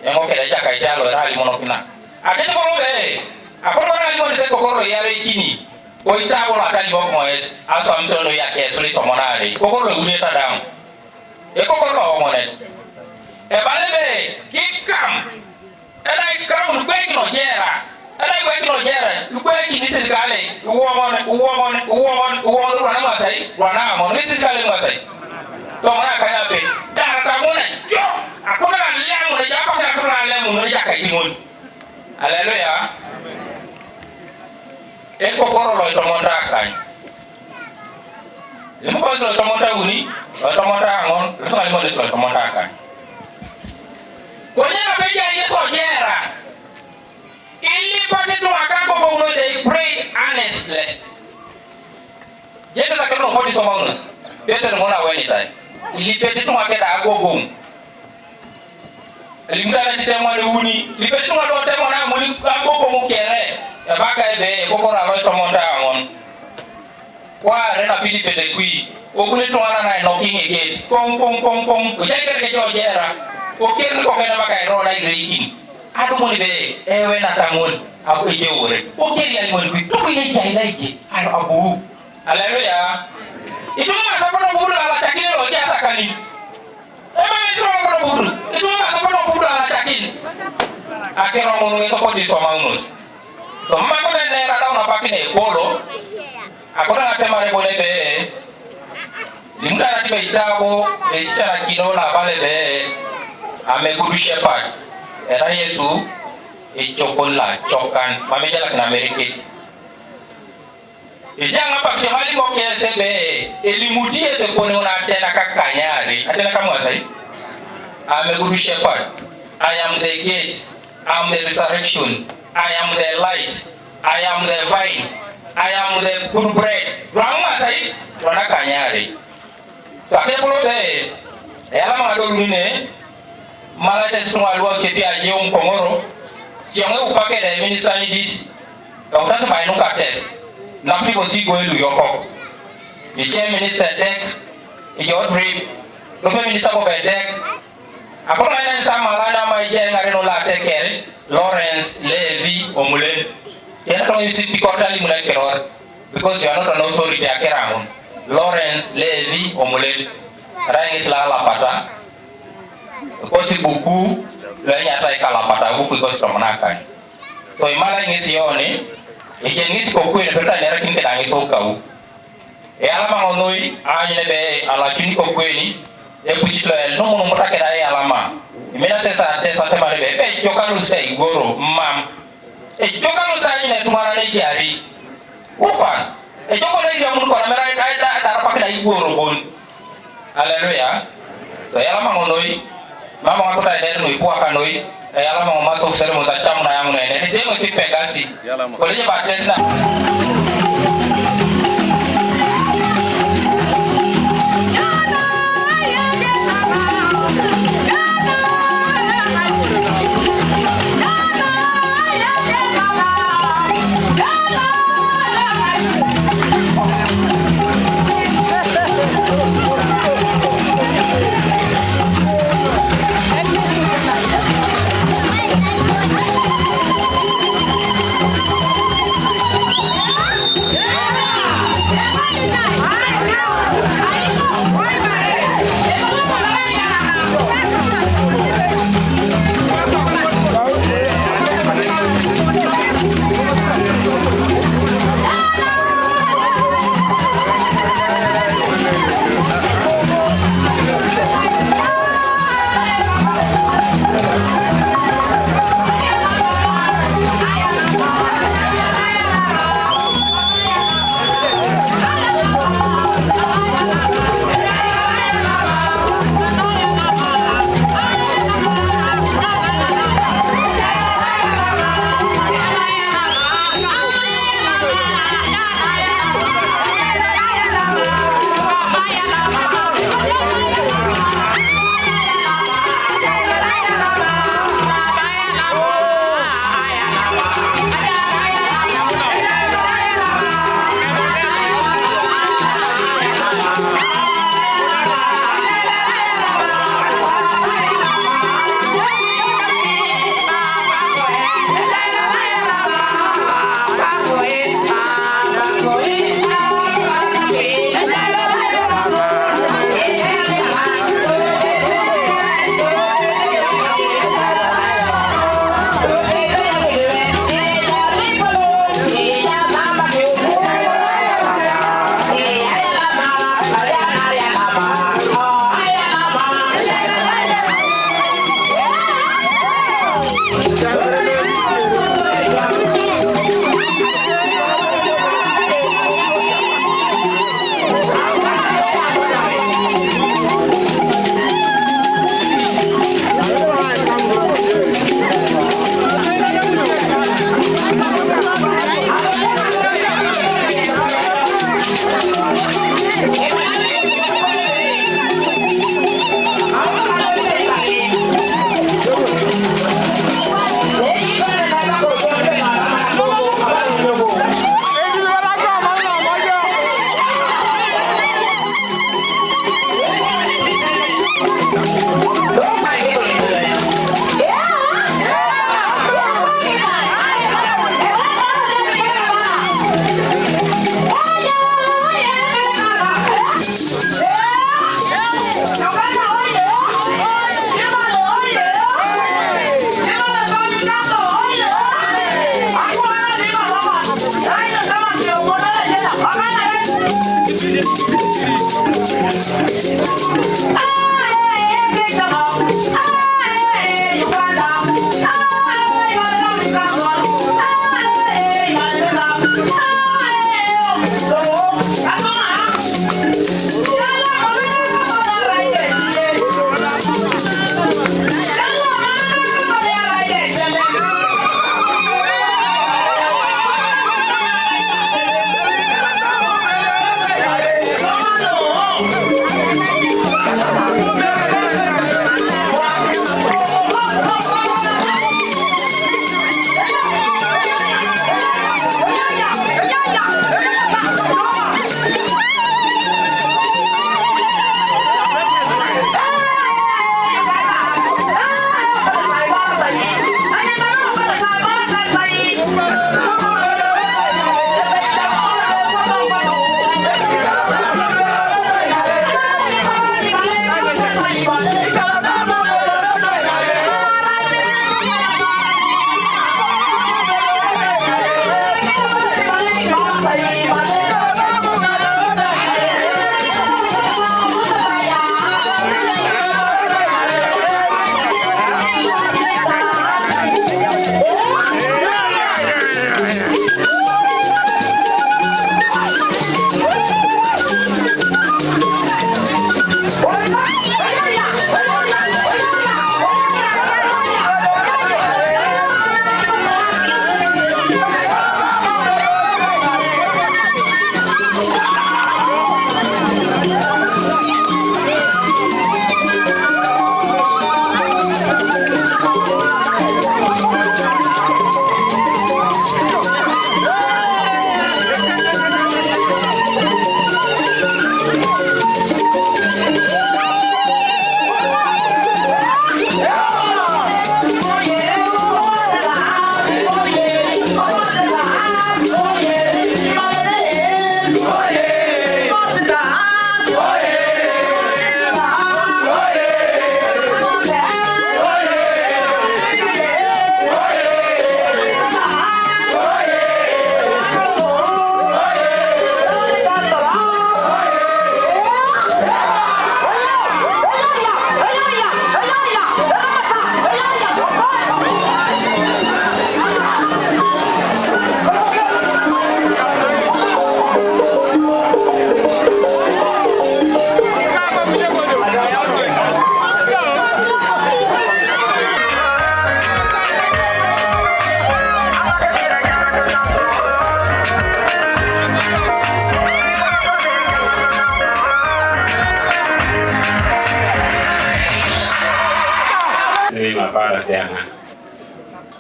yango kele jaka italo rali mono kana akete ko be akoro na li mono se kokoro yare kini o itabo la kali mo mo es aso amsono yake so li to monare kokoro uni ta down e kokoro mo ne e balebe kikam e dai kam lu gbe no jera e dai gbe no jera lu gbe kini se kale uwo na ma sai wana mo ni se kale ma sai to mara kanya pe da ta mo na jo akona le mo ne ja pa ka akona le mo ne ja ka imon haleluya e kokoro lo to monta kan e mo ko so to monta uni to monta ngon so ali mo ne so to monta kan ko ne na be ja yeso jera ili pate to akako ko no they pray honestly jeta za kero mo ti so maunus jeta mo na weni tai ili pete to akeda agogom elimda na temo le uni ili pete to do temo na mo ni agogom kere e baka ebe kokora lo to monta ngon kwa rena pili pede kui ogune to ana na no kinge ge kong o jekere ke jera o kerne ko kena baka ro na irekin adu mo ni be ewe na tangon aku je ore o keri ali mo ni to ko ye jai laije ano abu haleluya itu ma sabono buru ala chakini lo ja sakani e ma itu ma buru itu ma sabono buru ala chakini akero mo ni to ko di so maunus so ma ko ne ra dauna pakine kolo akona na temare ko lebe limda na tibe itabo le sichana kino la pale be ame guru shepherd era Yesu e chokola chokan mame jala na Amerika e janga pa kemali mo kesebe elimudie se pone una tena kakanyari atena kama sai ame guru shepherd I am the gate I am the resurrection I am the light I am the vine I am the good bread rama sai wana kanyari sake polo be ela ma do lune malade sunwa lwa sepi aje on komoro tiamwe upake da minister ni dis ka utasa ba inu ka test na people si go elu yoko the chair minister deck e your dream no be minister ko be deck akona ina sa malana ma je ngare no la tekere Lawrence Levi Omule ya to isi pikotali muna keror because you are not an authority akeramun Lawrence Levi Omule rangi sala pata ko si buku la nyata kala pata buku ko stromonakan so imala ngisi yoni ichen ngisi ko kwene peta nera kin kedangi so kau e alama ngonoi anyine be ala chuni ko kweni e puchito el no mo mutake dai alama imena sesa te sante mare be jokalu sei goro mam e jokalu sa anyine tumara ne jari upan e joko ne ya mun ko na mera ai da pa kena goro bon haleluya so alama ngonoi mama wako ta eder no ipuaka noi e alama mo maso sere mo za chamu na yangu na ne demo si pegasi ko le ba tesna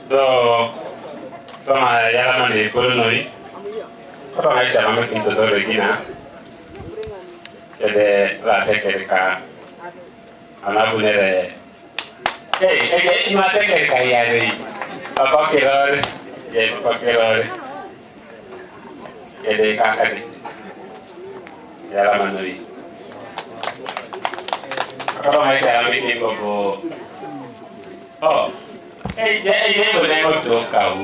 do toma yala mane kolonoi to na isa mame kinto do regina ede la teke ka ana bunere ima teke ka yari apa kiror ede ka kadi yala manoi kalau nggak saya bikin bobo oh boleh untuk kau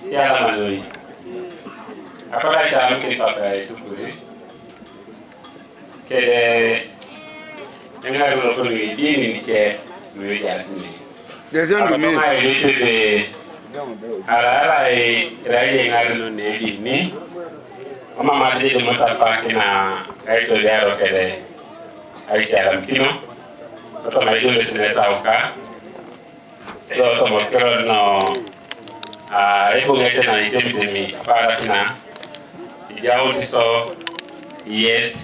ya lama dulu apa lagi saya bikin pakai itu boleh kede enggak dulu kalau ini cek dulu ya sini apa mai itu deh ala rai enggak dulu ini mama mati di motor pakai na itu dia lo kede ay charam kino to mai dole sene tawka to mo kero no e ko ngete na ite mi para kina jaw ti so yes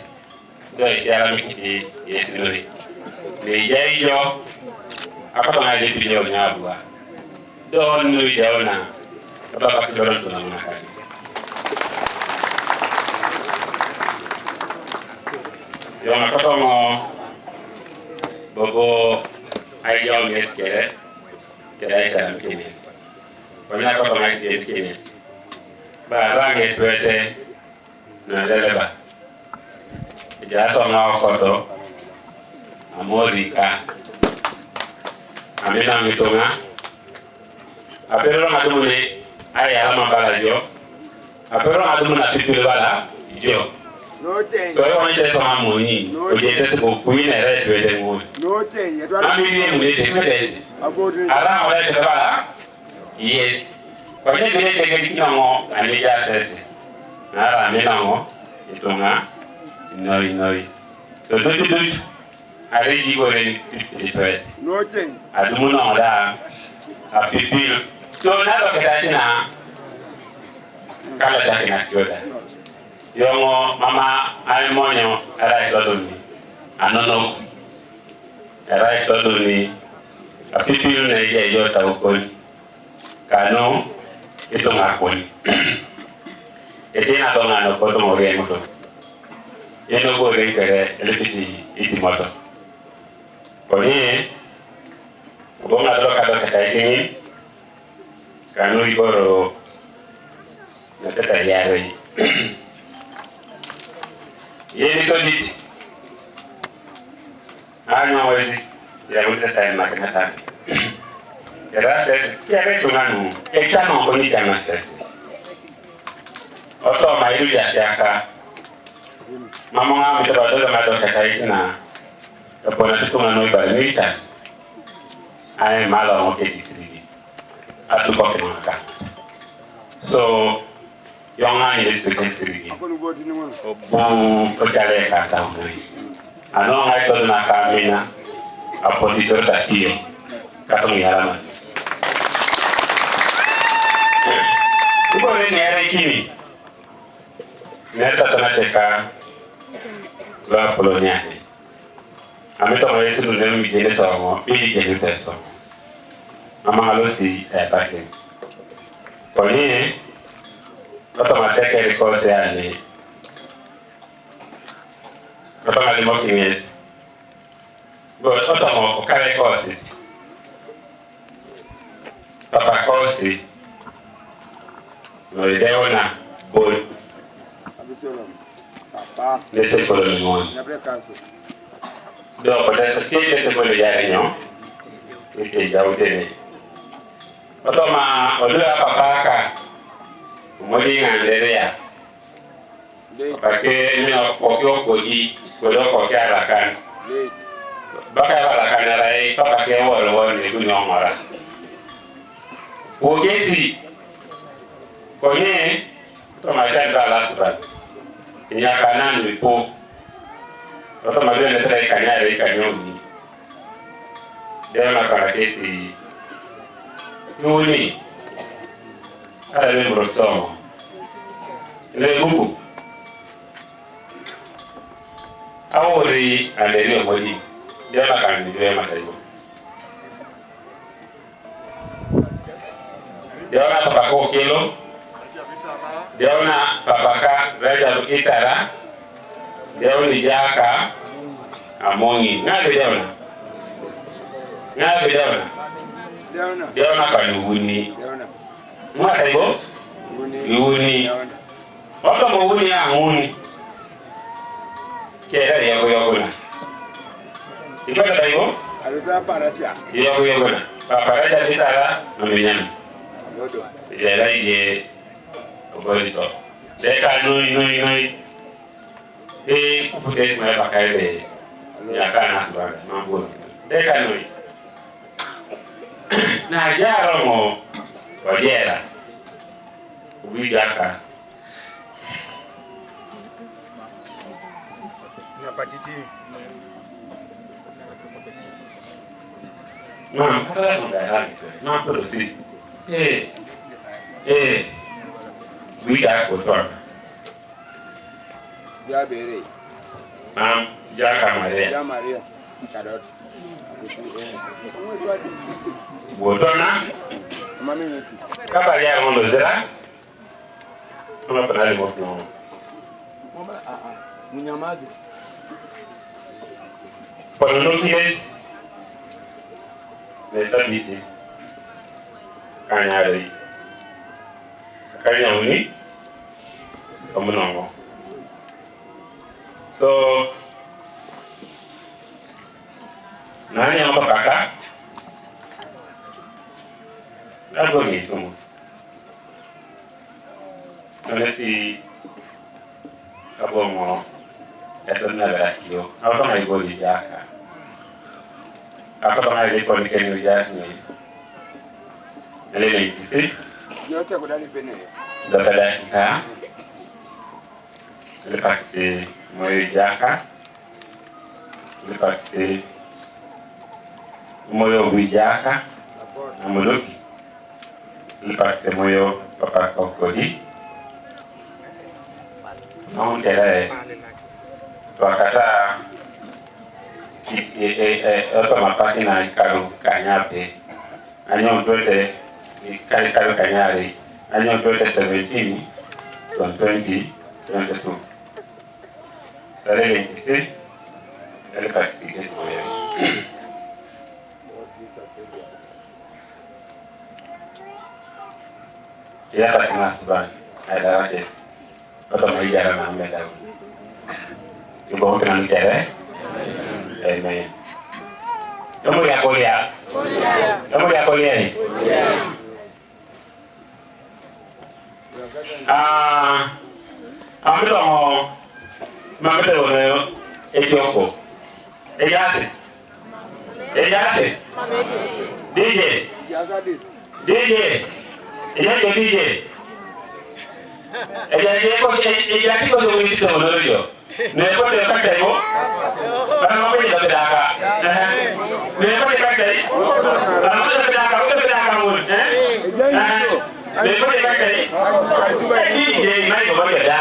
do charam ki yes no ni jay jo apa to ngai di video nya bua do no jaw na to ka ti doron to na ka yo na kato mo bobo ay yo mes kere isa mkini wanya kato ngai di mkini ba range twete na leleba ja to na koto amorika amena mitonga apero na tumune ay alama bala jo apero na tumuna tipile bala jo so I want to tell money. We get to go queen and rest with them. No change. I'm in the around that. Yes. But then they take it on and they just says, Nara Milano, Itonga, no. So don't you do it? I really go in the no change. I don't know that. A people. So now look at that now. Kala na kyoda. Yongo mama ay monyo aray toduni anono aray toduni apipilu na ije yo tawkol kano ito ngakol edina to ngano ko to mori moto yeno go re kere elepiti iti moto koni bo ngadro kado kataiki kanu iboro na tata yare yeni so dit ano wezi ya muda tay makanata gracias ya vetu nganu ekano ko ni tama sesi oto mairu ya shaka mama ngami to do ma do katai na to pona tu nganu ibalita ai malo mo ke disiri atu ko ke maka so yonga ile spesifiki bu pekale kata ngoi ano ngai to na kamina apolitor takio kata ngiyama ibo ni era kini neta tunateka la polonia amito mo yesu ndio mjele to mo ili jele teso mama halosi pake poni Oto mateke rikose yani. Oto malimo kinyesi. Oto mo kare kosi. Papa kosi. No ideo na boy. Nese kolo ni mwani. Do kote so kete se kolo yari nyo. Ike jautene. Oto ma olua papaka. Modi ngandere ya pake ni okyo koji kodo kokya alakan baka alakan rai papa ke woro ni kunyo ngora ogesi konye to ma shanda la subat nya kanan wipo to ma dele trai kanyare kanyomi dema kara kesi yuni ala le brotomo le buku awori aleri omodi dema kan ni dema tayo Diona papa ko kilo. Diona papa ka raja itara. Diona jaka amongi. Ngabe diona. Ngabe diona. Diona kanuni. Mwata ibo? Yuni. Waka mwuni ya nguni. Kera yako na. Ipata taibo? Aluza parasia. Yako na. Paparaja itara nominyana. Ila ije oboliso. Deka noi. Kuputesi mwe pakaile. Yakana subanga. Mambo. Deka noi. Na jaro mo wajera. Ubijaka. Nyapatiti. Mam, kata mudara gitu. Mam produksi. Ubijaka kotor. Jabere. Mam, jaka Maria. Jamaria. Kadot. Botona. Mami nesi. Kaba ya ngondo zera. Kama panali mo. Mama munyamazi. Polono kies. Nesta biti. Kanyari. Kanya uni. Omunongo. So nani amba kaka? Algo gitu. Nasi kabongo eto na lakio. Ako may goli jaka. Ako ba may goli kenyo jasni. Nalele isi. Yote kudali pene. Dokada ka. Lepaksi moyo jaka. Lepaksi moyo wijaka. Amuluki. Lepaksi moyo papa kokodi. Namun kere wakata apa mapaki na ikaru kanyape anyo mtote ikaru kanyari anyo mtote 17 from 2022 sarele kisi ele pasike koye ya ta nasban ada rakes atau mai jara na me daw ibo ko nan kere amen kamu ya kuliah ni amdo mo mamete wono etioko ejase DJ ejake ko so wini to no yo ne ko te ka tay ko ba mo be da daka ne ko te ka tay ba mo da daka mo ne ko te ka tay DJ mai ko ba da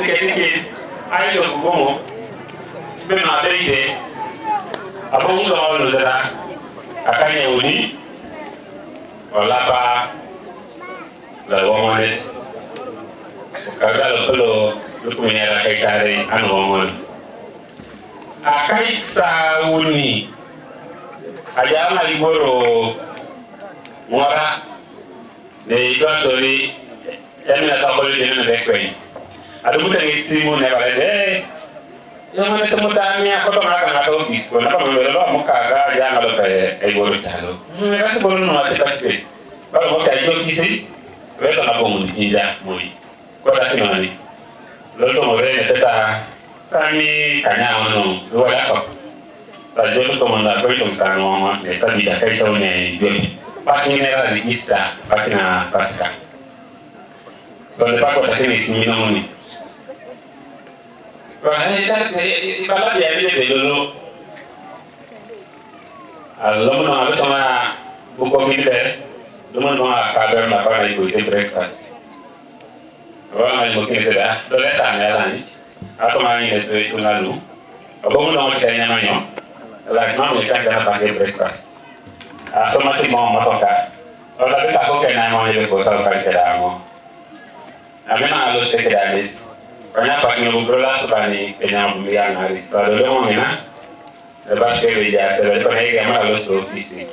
sekete ai to gomo be na beide abon ga wala zara akanya woni wala pa la wamane kaga lo lukumera kai tare an wamane akai sauni aja ma liboro mora de dotori emina ta ko le na rekwe adu buta ni simu ne bale de yamane to mutami akoto ngaka ngata office ko na pa mbele lo mukaga ya ngalo pe e goro talo me ba ko no ma te tape ba mo ta yo kisi weto na ko mun tinja moi ko da kinani lo to mo re teta sami kanya ono lo ya ko ta yo to mo na ko to ta no ma ne sa bi da kai sa ne yo pakina la register pakina pasca donde pago ta kini sinino muni ibala dia ni dulu allo no ave toma buko gite dum no akaber na para ibu te breakfast wa ngai mo kini seda dole sana la ni ato mani de to ngalu abo no mo kanya manyo la ma mo ka na pa breakfast so mati mo matoka ora de ka ko kena mo ye ko sa ka kera mo amena alo se kera des kanya pa ni bubrola so bani kenya bumia ngari so do mo mina e ba ke be ja se le ko ne ga ma alo so ofisi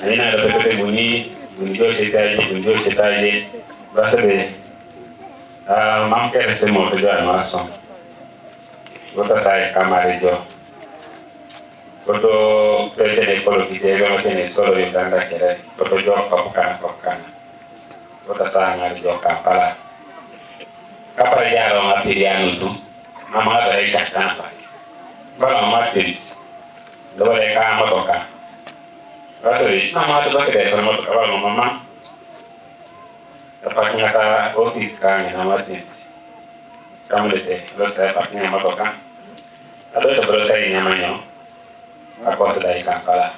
Alina do pepe buni do se taje ba se be mam ke se mo to ja ma so bota sai kamare jo Koto pete de kolo kitega matene solo de ganda kere koto jo kapukana kota sanga jo kapala kapala yaro ngapiri anu tu mama ada ida tanpa bala materi do le ka motoka rasoi mama tu bakere ko motoka bala mama tapatnya ka office kan na materi kamulete lo sai patnya motoka ado to bro sai nyamanyo aku sudah Kampala.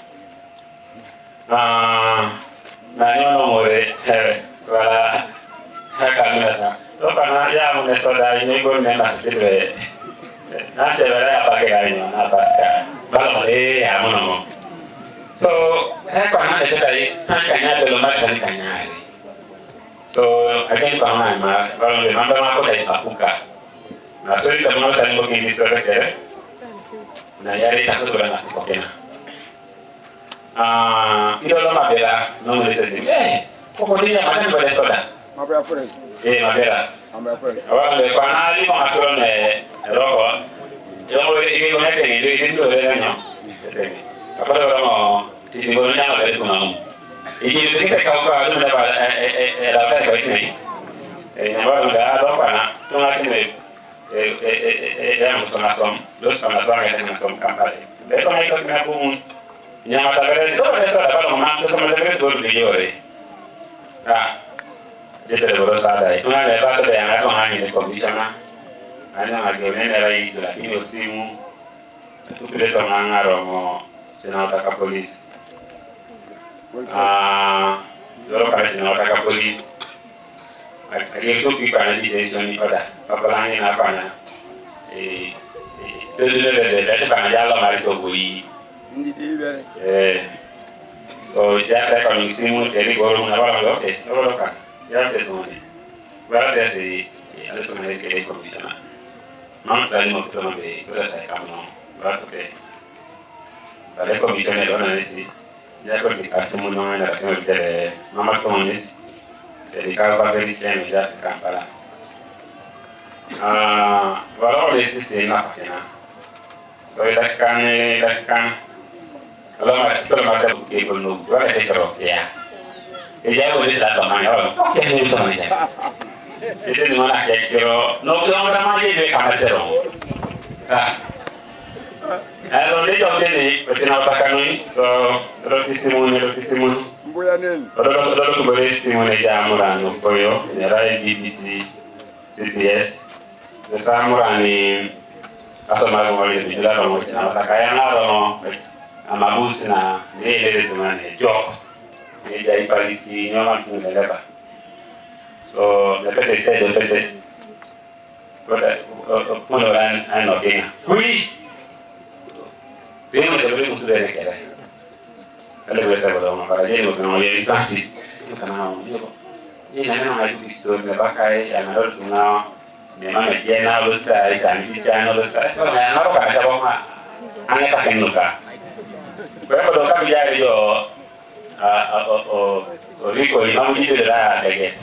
Nanya nomor wala kamera. Lo kana ya mun soda ini gon mena sitire. Nanti bara apa ke gaino na paska. Balo ya mun. So, kana de dai kanya de lo masa ni kanya. So, again kana ma balo de manda ma ko dai pakuka. Na so ita mo tan mo kini so kere. Na yari takut orang ngasih kokena. Itu lo mabela, nomor sesi. Kok dia macam pada soda? Mabela pun. Mabela. Mabela pun. Awak le pana ali mengatur rokok. Yang boleh ini konek ini itu orangnya. Apa orang mau sisi bolehnya apa itu mau? Ini kita kau ada dapat dapat kau ini. Nampak sudah ada pana, tu ngasih ni. Yang masuk los sama yang masuk kampanye. Lepas itu kita pun yang ada beres itu ada kalau memang sama beres baru dijual. Jadi baru sadar. Itu ada pas ada yang ada hanya di komisioner. Ada harga ini ada itu lagi musimu. Itu kita mengangar mau senata kapolis. Lalu kalau senata kapolis. Itu kita di desa ini pada apalagi apa itu dari kana jalo mari to bui so ya ta ko ni simu dari goro na bala lo lo ka ya te so ni bala te si ala so na ke komisiona mam dali mo to ma be ko sa ka no bala so te bala komisiona do na si ya ko ki asimu no na ka te mama ko ni dari ka ba be ni ya ka pala valore sisi na pakena so ilakan kalau kita mata buki penuh jual ada keroknya dia boleh satu mana oke ini sama aja itu di mana kayak kiro no orang ramai dia kamar terong kalau dia jauh ini berarti nak pakai ni so roti simun kalau boleh simun aja murah no koyo nyara BBC CBS Samurani atau malu di dalam macam apa kaya naro amabus na nele tu mana jok ni dari polisi nyaman pun lepas so lepas saya puno ran ano kina kui demo de bringu su dene kere ale beta bodo ma para jeni ko ye transit kana yo ni na na ai bisto me bakai ya na ro tuna me ma me jena lo sta ai kan ti chano lo sta ko na ro ka ta ma ane ka kenuka ko bodo ka bijari yo o riko imam di la tege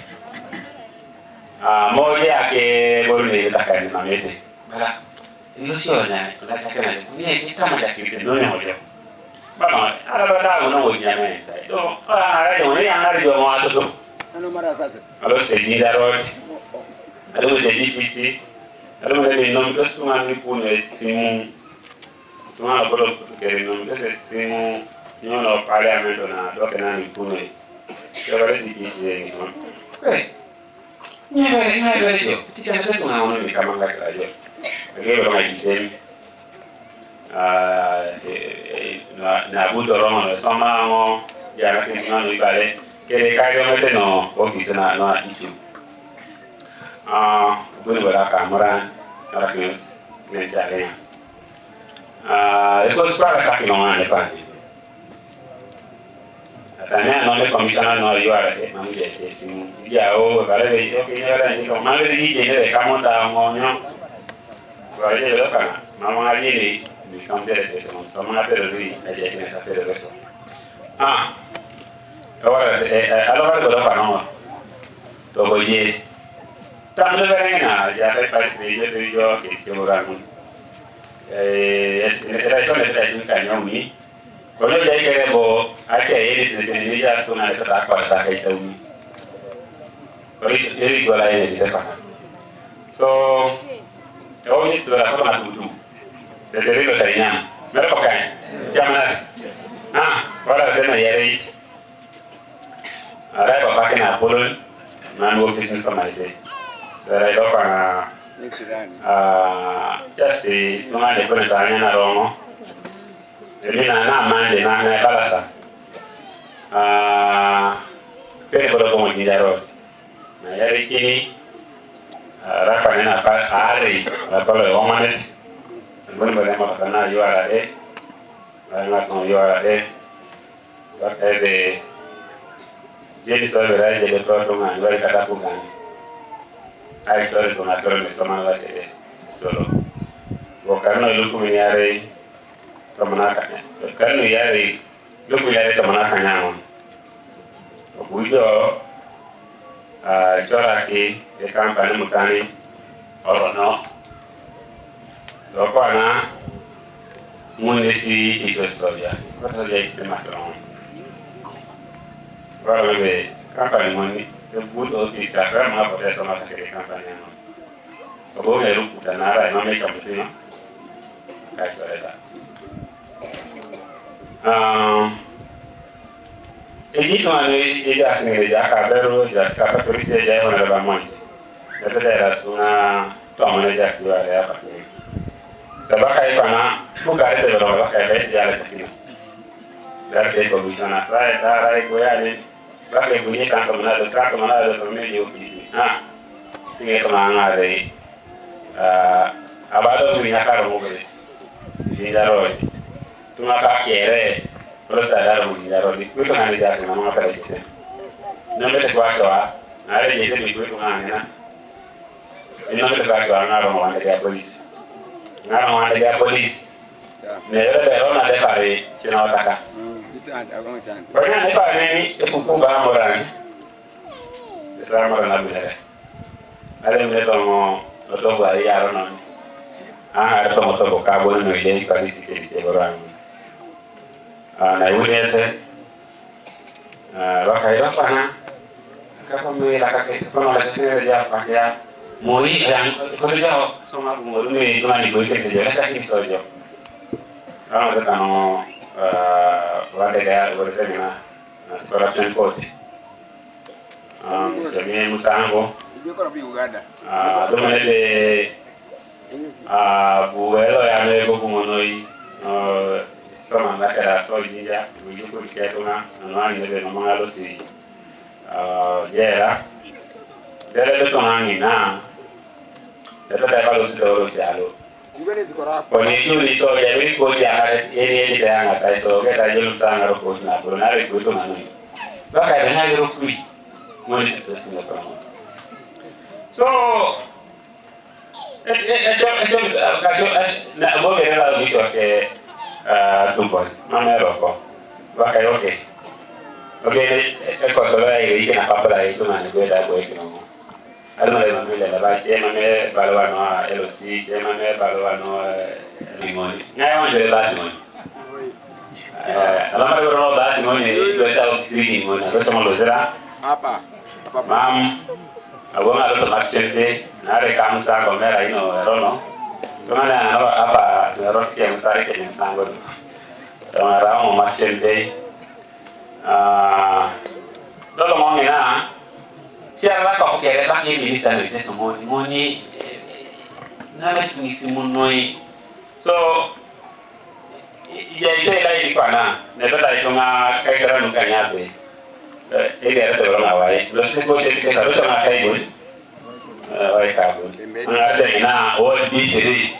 moja ke boleh tak kan namanya bala ini sionya la takana ni kama da ke no ne moja bala ala bala no moja ne do ara yo ne ana yo mo ato ano mara sasa alo se ni darot alo de difícil alo de no me tu mani pune simu tu ma polo ke no me simu no no parlamento na do ke na ni pune ke vale difícil ni no Nyere yo, ketika ada pengalaman di kamar lagi aja. Bagi orang lain, na butuh orang sama mo, jangan kita nggak balik. Kira kaya macam no, office na itu. Bukan kamera, orang kins, nenjarnya. Itu sekarang kaki nongan depan. Tanya nonde komisioner no yuara ke mamu je tesimu dia o kale de yo ke nyara ni ko mamu de je de kamo ta ngonyo ko aje lo kana mamu aje ni kamdere de no sama pero ri aje ni sa pero eso ahora alora ko pa no to boye tanto verena ya se parece yo que se moran era eso le trae un cañón mi kalau jadi kaya bo, aja ini sendiri ini ya sungai tetap pada kayak saumi. Kalau jadi jualan ini di depan. So, kalau ini sudah aku nak tuju. Jadi itu tadinya, mereka pakai jangan. Kalau ada yang nyari, ada yang pakai napulun, manual business sama itu. Saya itu karena, jadi cuma ada perencanaan narongo. Jadi nana mande nana balasa. Pere bodo komo jaro. Na yari kini rapa nena pa ari rapa lo omanet. Bon bale ma kana yuara de. Ana ko yuara de. Bakte de jeni so vera de pro ma yuara kata ko kan. Ai tore ko na tore me soma la de solo. Bo karno lu ko mi yare Kemenaka, kan yari, lu yari kemenaka nyaman. Bujo, coraki, kampanye mutani, orono, lokana, munisi itu historia, kata dia itu macam. Kalau lebih kampanye muni, bujo Instagram apa dia sama sekali kampanye nyaman. Kalau yang lu dan nara, emang macam sini, kayak cerita. Ini cuma ini asing aja, kabar jadi kabar turis aja yang ada bangun. Jadi daerah sungai, tuaman aja sudah ada apa ni. Sebab kayak mana, bukan itu berapa kayak jalan sekali. Dari komisioner saya, dari gue ani, pakai bunyi kan kemana ada kemana di ofisi. Tinggal kemana ada. Abang tu punya kar mobil, di jaro. Tuma ka kere terus ada orang jaro di kuit kan ada jasa nama apa itu namanya kuat ada jadi di kuit kan ya ini namanya kuat ngarong ada polis nera ada orang ada pare cina otaka banyak ada pare ini buku orang Islam orang nabi ada mereka mau untuk bayar non ada tomo kabel no ile kali sisi orang na yule bakai apa na kapa me la kake kono la kake ya pakia moi yang kerja sama umur ni cuma di boleh kerja lah tak kisah je orang tu kan wala dia boleh kerja na corruption court sebenarnya musango tu mana de buelo ya me ko kumonoi sama na kera so jinja buju ko ketuna na ni de no mangalo si jera dere de tonangi na Ito tayo lo sito chalo. Oni juli so ya wi ko ya ye ya nga tai so ke ta julu sa nga ko na ko na ri ko to manu. Ba ka na ro kui. Mo ni to singa pa. So na mo ke na lo biso ke tumpon. Mana ro ko. Ba ka okay. Okay, ko so la ye ke na pa pa itu na ko da ko ke no. Alma le mamile la ba che mame balwano LOC che mame balwano limoni ngai on le ba simoni alama le ro ba simoni do ta o siri limoni do to mo zera apa mam abona do marchende na re kam sa ko mera ino ro no to mana no apa ro ke am sare ke sango to ara mo marchende do lo mo ngina siapa kau kira tak ini bisa ni semua ni nara ni semua noi so ya saya lagi di mana neto dah itu ngah kai kerana nuka nyape ini ada tu orang awal lalu saya kau cakap kalau sama kai pun awal kabun ada ina awal di sini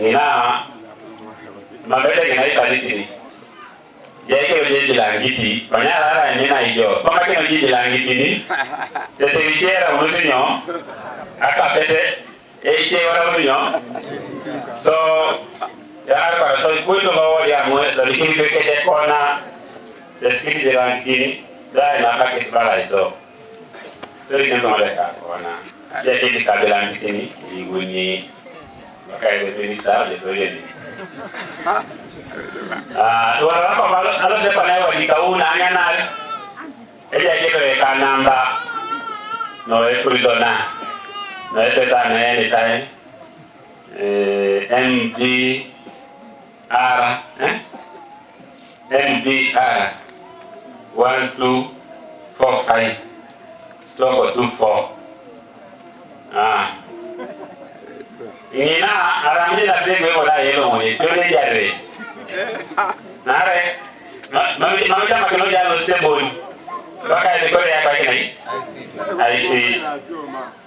ina mana ada ina di sini jadi kalau dia bilang gitu, banyak orang ini nak hijau. Pakai kalau dia bilang gitu ni, jadi bicara musuhnya, apa kete, bicara musuhnya. So, jangan kalau so ikut tu bawa dia muat, dari sini kerja kona, dari sini jalan kini, dah nak pakai sebelah itu. Jadi kita mereka kona. Jadi di kabilan ini, di bunyi, pakai begini sah, jadi ini. Tuan apa kalau saya pernah wajib kau nanya nak, jadi kita rekan namba, noe kurizona, noe tetane ni tay, MDR, MDR 1245 stroke 24. Ini na arang ni nak dek boleh ada elok ni, tu ni jadi. Nare, mami dah makan lo jalan sebun. Pakai ni kau yang pakai ni, IC.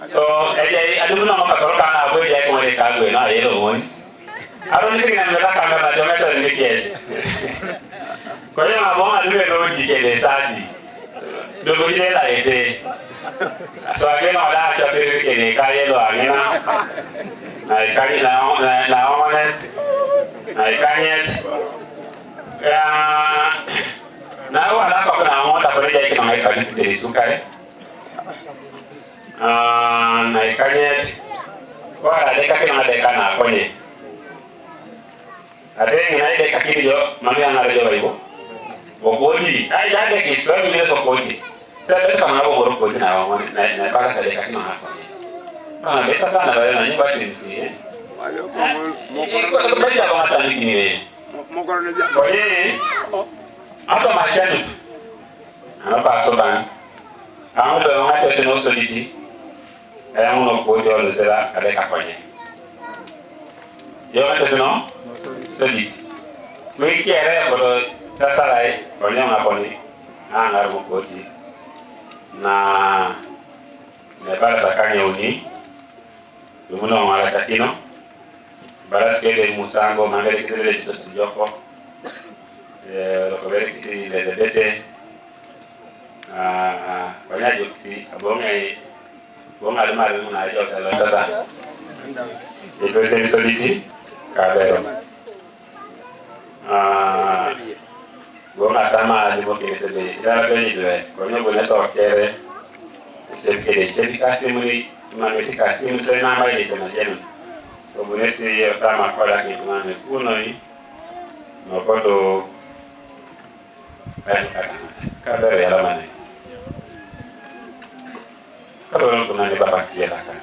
So, jadi ada mana orang kalau kan aku jadi kau ni kau ni, na elok ni. Arang ni dengan mereka kamera jom itu ni kes. Kau yang abang ada dua lagi kes tadi. Dua lagi lah itu. So, akhirnya ada capai ni kaya lo akhirnya. Naik kaki naiknya ya nah wala kok na mo ta pare jai naik kaki sendiri suka naiknya wala de kaki na de kana konye ade naik de kaki dio mami ana rejo baibo bokoti ai ya de ki so ni de bokoti sa de kama bokoti na wa na baka sa de kaki na konye besa kana bale na nyumba tinsi Mokoro meja kwa hata nikini mokoro neja kwa hata mashani anapa soban amo to ngate teno soliti aya muno ko jo lo sera kale ka konye yo ngate teno soliti wi kere ko tasalai konye ngaponi angar mo koti na ne bala takanya uni Tumuno mara tatino baras ke de musango mangere kisele de tosijoko lokobere kisi le debete banya joksi abonga bonga de mara muna jo tala tata de de soliti kabero bonga tama de boke kisele dara beni de konyo bona sokere sepke de sepikasi muri Mami kasih misalnya nama ini dengan jenuh. Kemudian si pertama pada kita mana kuno ini, apa tu? Kabar ya lama ni. Kalau orang pernah di bapak sejarah kan.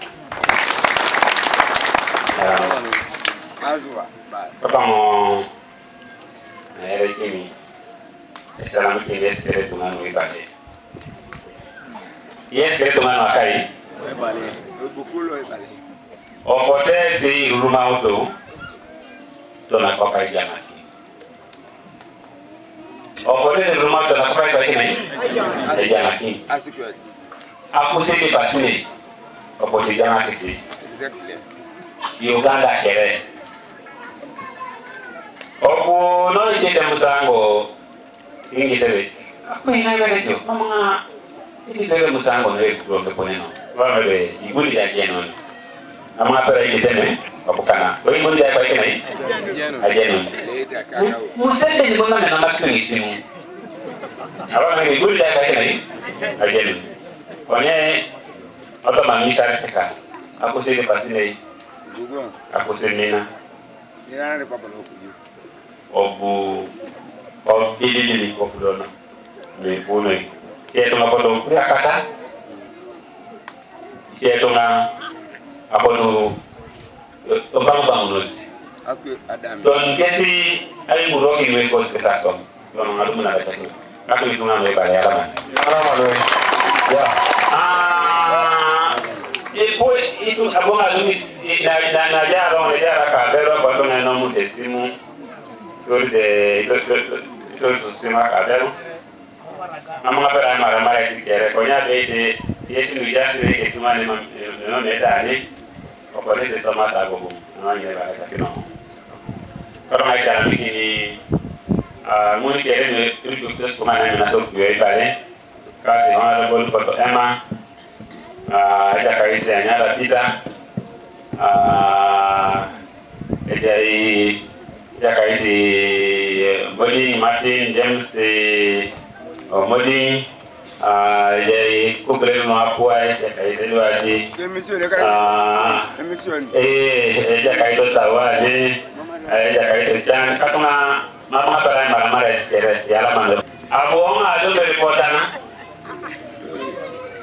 Pertama, hari ini, sekarang kita sekarang dengan ibadah. Yes, kita dengan makai. Opotezi huruma utu tunakopa jamaki. Opotezi huruma tunakopa jamaki. Aku sini pasini. opoti jama kisi Uganda kere oku no ijete musango ingi tebe aku ina bere jo mama ini tebe musango no ekulo ke poneno wa bebe iguli ya jeno ama pera ijete ne opukana ko iguli ya kwa kenai ajeno musende ni bona na makini simu aba ngi iguli ya kwa kenai ajeno konye oto mamisha kaka aku sini pasti nih aku sini obu ini obu dona me puno itu ngapa tuh ya kata itu nggak apa tuh bang nus don kesi ali buroki we kos kesasom don ngadu menaga cakap aku itu nggak me balik alaman ya itu abong alumis na jaro ka bero kwa tona no mu desimu to sima ka bero ama pera mara sikere konya de yesu yasi ke tumane no me dani o por ese toma ta go no ni ba ka kino pero mai cha mi ni mu ni kere ne tu to ko mana na so ku e pare ka te ma do ko to ema ella caíste añada pita ella caíste Modin Martin James Modin jadi kumpul no apua ella caíste lo allí ella caíste tawa ni ella caíste chan katuna mama para mara es ya la mando abo ado le reportana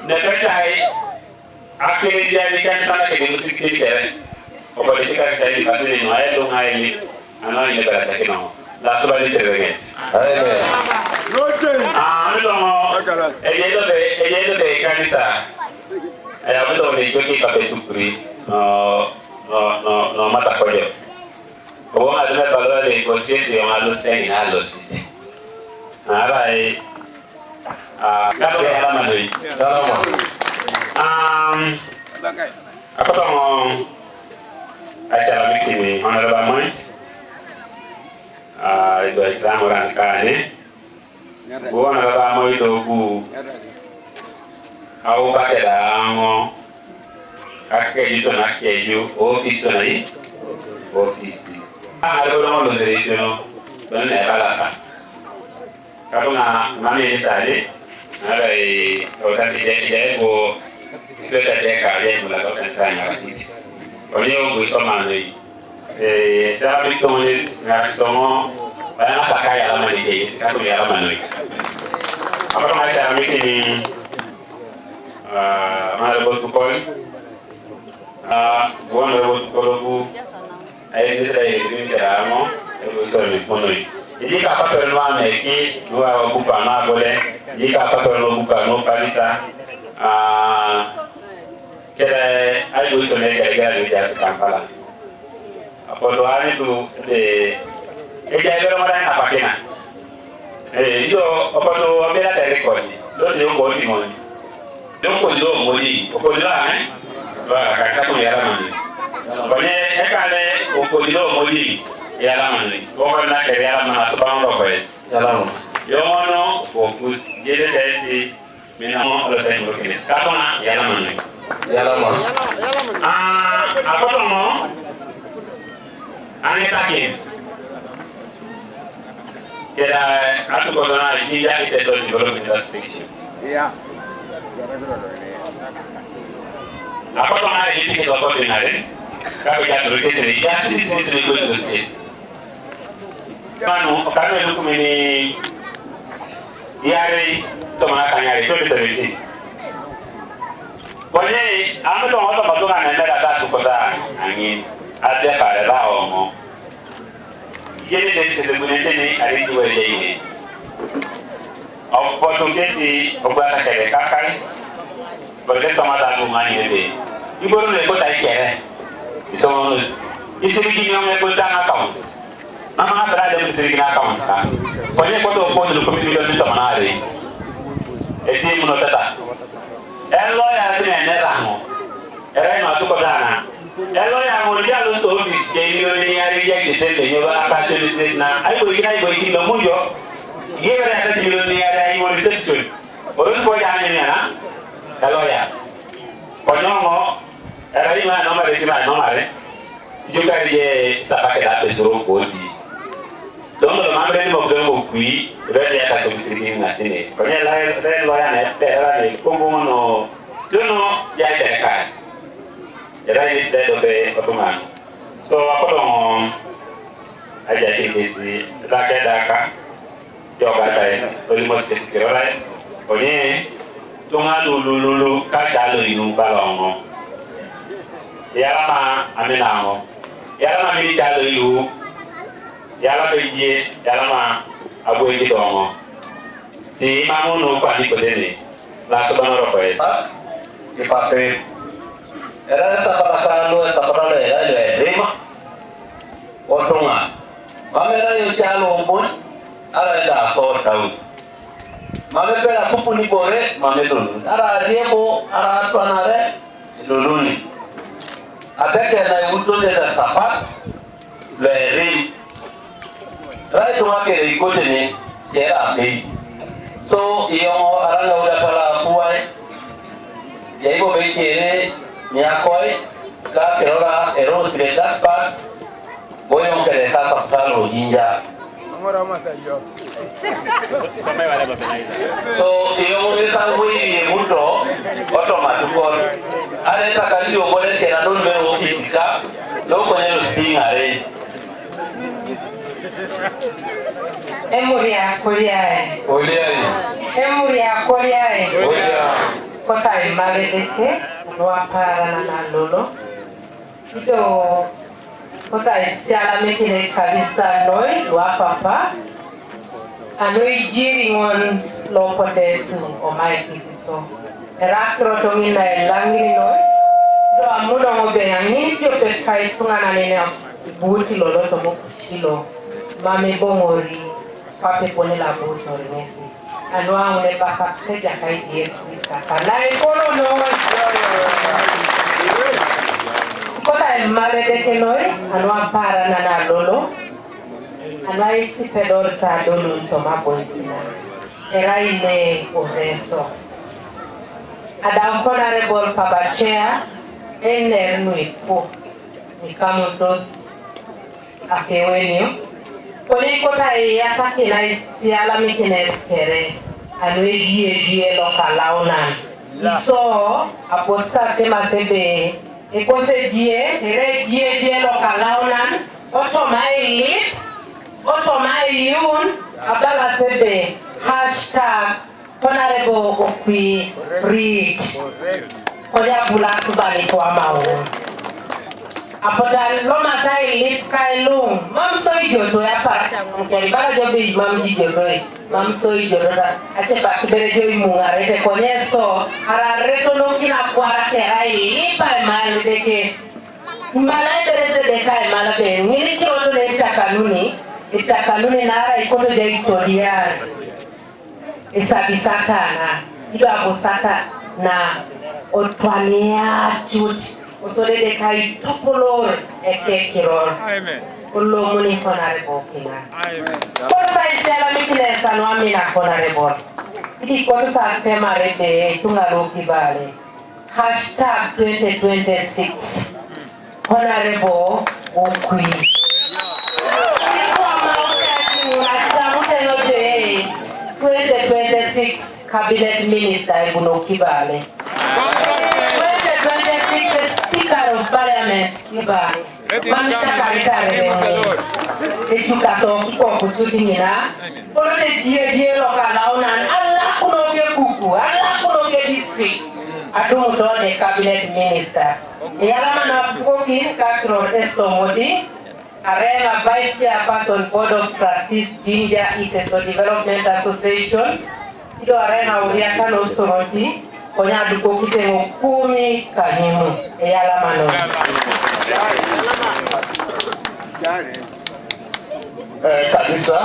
de akhirnya jadi kan sana ke musik ini kere opo de ka sai di pasini no ay lo ngai ana ni bara ta kino la so ba ni serves amen no ejelo de kanisa ay abulo ni joki ka petupri no mata koje obo ma de balwa de conscience yo malo sen halos ara ai kado ala mandoi apa tuh acara ini honorable mind itu iklan orang kane gua honorable mind itu aku pakai dango kakek itu nak keju office ada orang lo dari itu no benar balasan kalau nggak mana ini tadi ada kalau tadi dia go sudah ada yang melakukan saya kalau yang gue sama nih saya itu menulis nggak semua banyak apa kayak alaman ini sekarang punya alaman nih apa yang saya bikin mana buat kupon gua buat kupu ini saya ini ceramo itu soalnya monoi jika apa perluan lagi dua bukan apa boleh jika apa perlu bukan no kalisa kira ayo itu negara di atas Kampala. Apa doa itu de ejak orang apa kena? Itu apa tu bela dari kau ni? Lo dia kau di mana? Dia kau di mana? Kau di mana? Wah, kakak tu ya ramai. Banyak ekale kau di mana? Ya ramai. Kau nak kerja ramai atau bang Lopez? Ya ramai. Yo mono fokus jadi tesi minamo lo tadi mungkin. Katona ya ramai. Yalama. Apa tu mo? Ane takin. Kira atu kodona ini ya kita tu development industry. Iya. Apa tu ane ini kita support ini ada? Kau jangan terus ini. Ya sini go to space. Kanu itu kumini. Yari tu mana kanyari tu bisa beli. Kwenye ambapo watu matoka anaenda tatu kota angin hata pale bao mo yeye ndio ni alijiwe yeye au potongezi obata kale kakai bale sama tatu mani ebe iboro le kota ikere iso isiriki ni ame kota account mama hata ndio isiriki na account kwenye koto opo ndio milioni tamanari eti mno tata elo ya ni nera mo era ma tu ko dana elo ya mo dia lo so office ke ni oni ya ri ya ke tele yo ba ka to business na ai bo ki lo mo yo ye ba ta ni lo ni ya ai mo reception o ko ya ni na elo ya ko no era ma no ma re si ma no ma re yo ka ri sa pa ke da pe so ko di donc le membre mo ko mo kui re ya ka to siri na sine ko ya la re lo ya ne te era ni ko mo no no ya ite ka era ni ste do be otomano so akodo aja ti besi la ke daka yo ga tai to ni mo se ti ro lai oye to nga lulu ka da lo inu ba lo ngo ya ma amena ngo ya ma mi da lo yu ya la be je ya ma abo ji do ngo ti ma mo no pa ni ko deni la to ba no ro ko dipakai era saparano era le rima otunga mamera yo chalo bon ara da so tau mame pera kupuni bore mame dulu ara riebo ara tonare duluni atake na uto se da sapat le rim rai to make ikote ni era be so iyo ara na uda pala puai Yaibo bekere nyakoi ka kerora ero siretas pa boyo kere ka sapalo jinja Amora masayo sampai wale babenai so iyo mo sa wi muto automaticon ale ta kali o bole ke na don be o fisika lo ko ne lo singare Emuria koliae Emuria koliae kota imaledeke noapara na lolo ito kota isiala mekine kabisa noi wapapa anoi jiri ngon lopotesu o mai kisiso erakro tongina elangiri noi do amudo ngobe yangi jo pe kai tungana nene buti lolo to mo kuchilo mame bongori pape pone la buti orinesi anwa une baka seja kai Yesu Kristo la ekolo no kota male de kenoi anwa para na lolo anwa isi pedor sa dolo to maboisina era ile oreso adam konare bol pabachea ener nui po mikamutos akewenio Koli kota ya takina isi ala mikine espere anwe die lokalaunan so apotsa tema sebe ekose die lokalaunan otomai yun abala sebe #honorable okwi reach koya bulatu bani kwa mawo apodal loma sai lip kailung mam soi jodo ya para ngeli bala jobi mam di jodo mam soi jodo da ache ba kibere joy mungare te koneso ara reto no kina kwara ke ai lipa mal de ke malai berese de kai mala be ngiri jodo le ita kanuni na ara ikoto de itoriar esa bisakana ido abosaka na otwania chuti osore de kai topolor ekekiror amen ullo muni konare bokinga amen ko sai sela mikile sanwa mina konare bor idi ko sa tema rebe tungalo kibale #2026 konare bo okui iswa mautati atamuta no de 2026 cabinet minister ibuno kibale Speaker of Parliament Kibale Mamita Karitare Educação kwa kututinina Polote die lokalaunan Allah kunoge kuku Allah kunoge district Adumu tone cabinet minister Yalama na fukoki kakro testo modi Arena Vice Chairperson Board of Trustees Jinja Iteso Development Association Ido arena uriakano soroti Konya duko kitengo 10 kanyimu eyala mano kabisa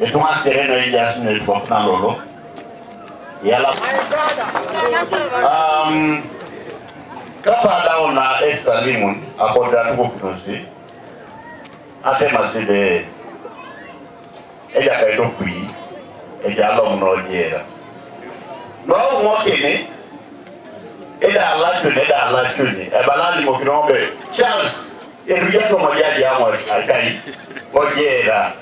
etuma tereno ijasne bokna lolo yala Kapa dauna extra limon apoda tuko kinosi. Ate maside eja kaito kui eja long no jera. No ngokene eda alachuni ebalali mo kinombe Charles erujato majaji amwa akai ojera.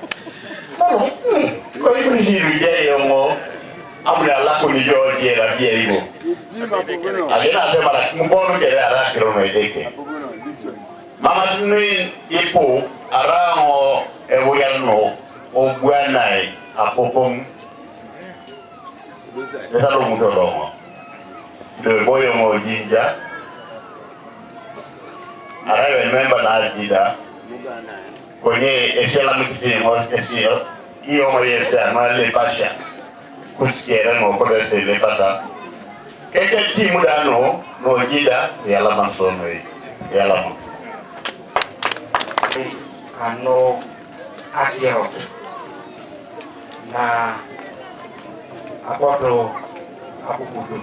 Ko ibu ni rujaye ngo amuna lako ni jojera bia hivo. Agena sema la mbono ke ara kirono edeke. Mama nui ipo arango ewuyano ogwanai apopom. Esa lo muto dongo. De boyo mo jinja. Arawe member na jida. Kwenye esela mikitini mo esio. Iyo mo yesa ma le pasha. Kusikiera no kode se le pata. Keke timu dano no jida yala mansono yala mo. Ano akirot na apoto akukudu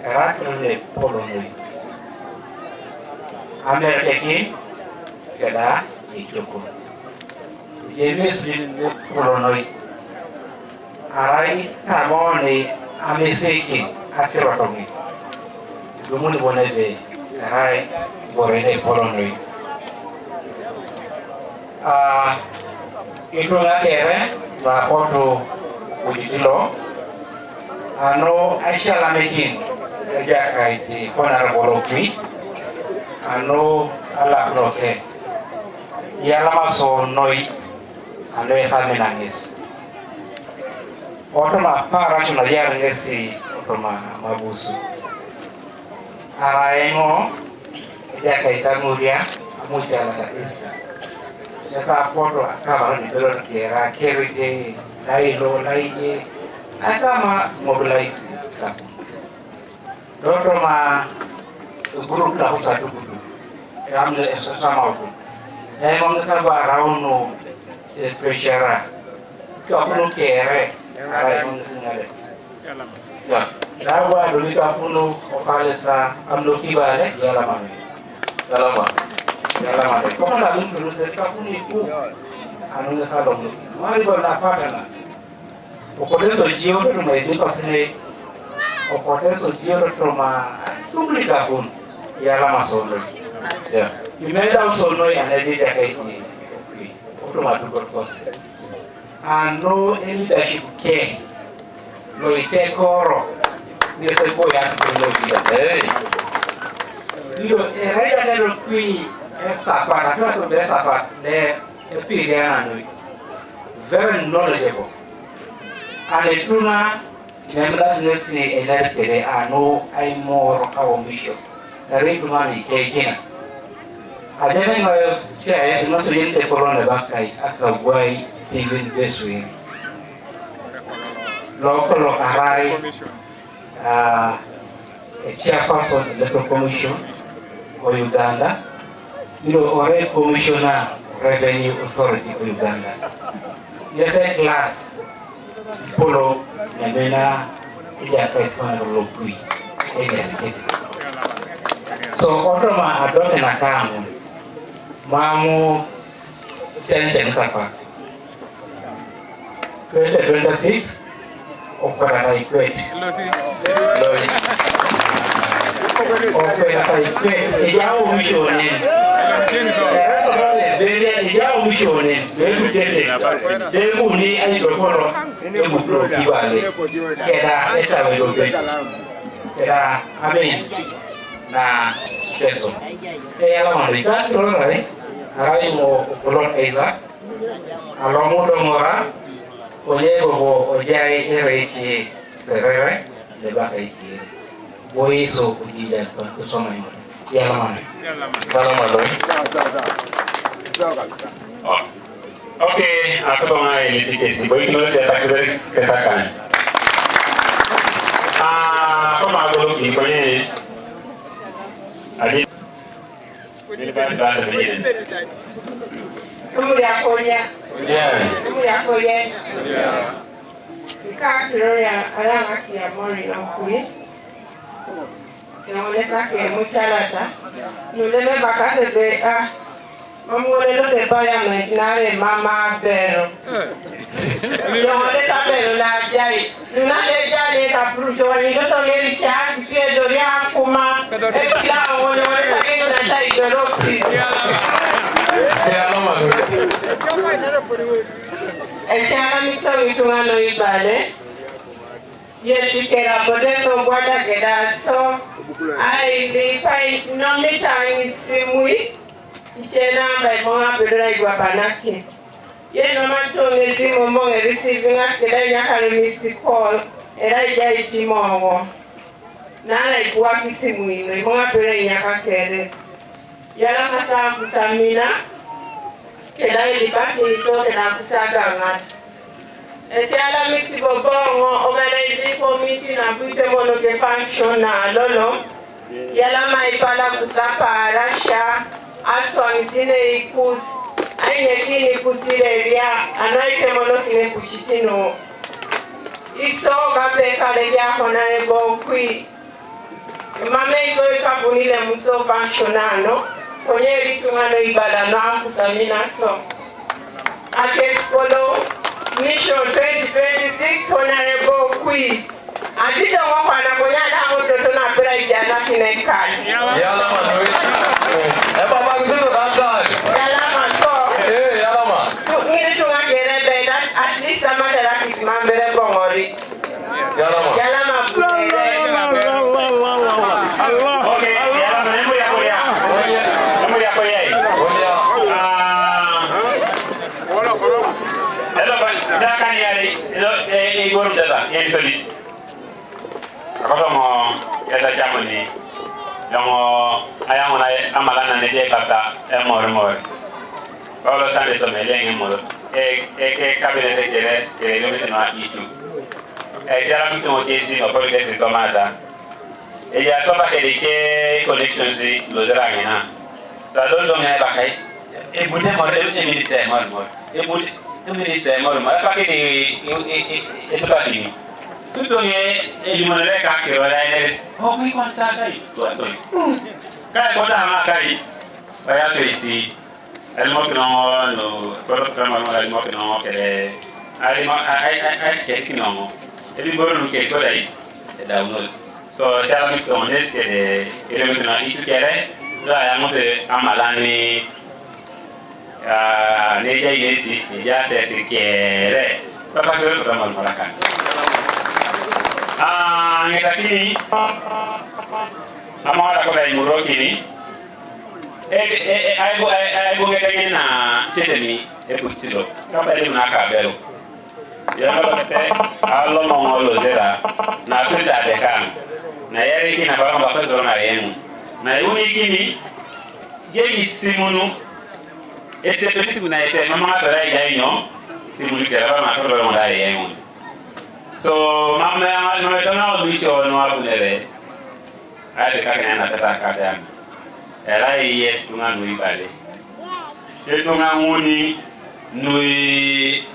erakne polonoi Amerikeki keda ichoko jenis ni polonoi arai tamoni ameseki akirotongi dumuni bonede arai borene polonoi itu ngakere la foto ujitilo ano ashala mekin kerja kaiti konar boloki ano ala bloke ya lama so noi ano esa menangis otoma para chuna ya ngesi otoma mabusu araengo kerja kaita muria amuja la isa esa foto akaba ni dolo kera kerije lailo laije akama mobilize doto ma group la usatu kudu amne sama utu mong saba rauno pressure kapuno kere ara mong ngale ya dawa doli kapuno okalesa amlo kibale yala mame yala mame ko na dun se kapuno ku anu sa dong mari ko na patana okoteso jio to mai ni pasne okoteso jio to ma publika pun yala masono ya imeda usono ya nedi ya kai ni oto ma du korkos ano leadership ke no ite koro ni se po ya to no dia io era ya no qui essa para to essa para ne epiriana no very knowledgeable ale tuna members nesi ener kere ano ay moro kawo misho nari kumani kekina adene ngoyos chia no suyente corona bakai akagwai Steven Beswe local harare chairperson electoral commission of Uganda ilo ore commissioner revenue authority of Uganda yes class polo nemena ija kaifana lokui so otoma adote na kamu mamu chente nkapa 2026 opera na ikwete opera na ikwete ijao mishone ijao mishone bebu tete bebu ni ayidokoro bebu pro kibale keda esa wedobe keda amen na peso ala mandika tolore arai mo kolon eza alomo do mora oyego bo ojai erechi serere de bakaiti boiso kujida kwa soma hiyo ya lamani okay akaba mai litikesi boy kino se takere kesakan kama agolo ki kwenye ali ile bado mbele Tumu ya koye. Ika kiro ya alama kia mori na mkui. Yongonesa ke muchalata. Nuleme bakase be Mamulelo se vaya mentinare mama pero. Yongonesa pero na jai. Nunale jai ka pruso ni so le sia pie doria kuma. Ekila yongonesa ke na jai doroti. Echana mitunga no ibale. Yesi kera bode so guarda kera so ai le pai no me tai simui ichena bai monga bedra igwa banake ye no matonge simu monga receiving akera ya kare missed call era ya itimo na na igwa kisimu ino monga bedra ya kakere yala kasa kusamina kera ilibaki so kera kusaga ngati Esiala miti bobongo organizing committee na buite mono ke function na lolo yala maipala kusapa rasha aswan sine ikus aine kini kusire ria anaite mono kine kushitino iso kape kale ya kona ebo kui mame iso ikabunile muso functionano konye ritungano ibada na kusamina so akespolo Mission 2026 Honorable Kui. Adito wako anakonyana hapo toto na pera ijana kinekani. Yala manui. Eba magzito dandan. Yala maso. Yala ma. Ngiri tunga kere beda at least sama tera kitmambere bongori. Yala ma. Yala ma. Okay, yala ma nemu ya koya. Nemu ya koya. Dakan yari igor dada yang solid. Apa mo yata jamoni. Yang ayam mulai amalan nanti dia kata mor. Kalau sampai tu meleng mor. Kabinet kere kami tu nak isu. Jalan itu mau jadi apa kita semata. Ya so pakai dike connection si lozera ngena. Selalu dong yang pakai. Budaya mor, minister mor. Minister mor pakai di itu tadi. Tu dong yang mana mereka kira lain. Oh, kau kuasa kai. Tuan. Kai kau dah makai. Bayar tu isi. Elmo kena no, kalau kena malah elmo kena kere. Ai cek kena. Jadi baru kiri kau dah. Dah unus. So jalan itu ones kere. Elmo kena itu kere. Dah yang tu amalan ni. Neja ini sih, neja saya kere. Bapak sudah pernah melakukan. Kita kini, nama orang kota yang murah kini. Ayo kita kini na ceteni, pasti lo. Kapa ini nak kabel. Ya kalau kita, Allah mau zera, na sudah dekan. Na yari kini apa orang bakal dorong ayam. Na ini kini, jadi simunu. Este petit kuna ete mama atara idaino simuli kera ma to ro ndari yemu so mama no tona bisho no abunere ade ka kana tata ka dan era yes tunga nui bale ye tunga nguni nui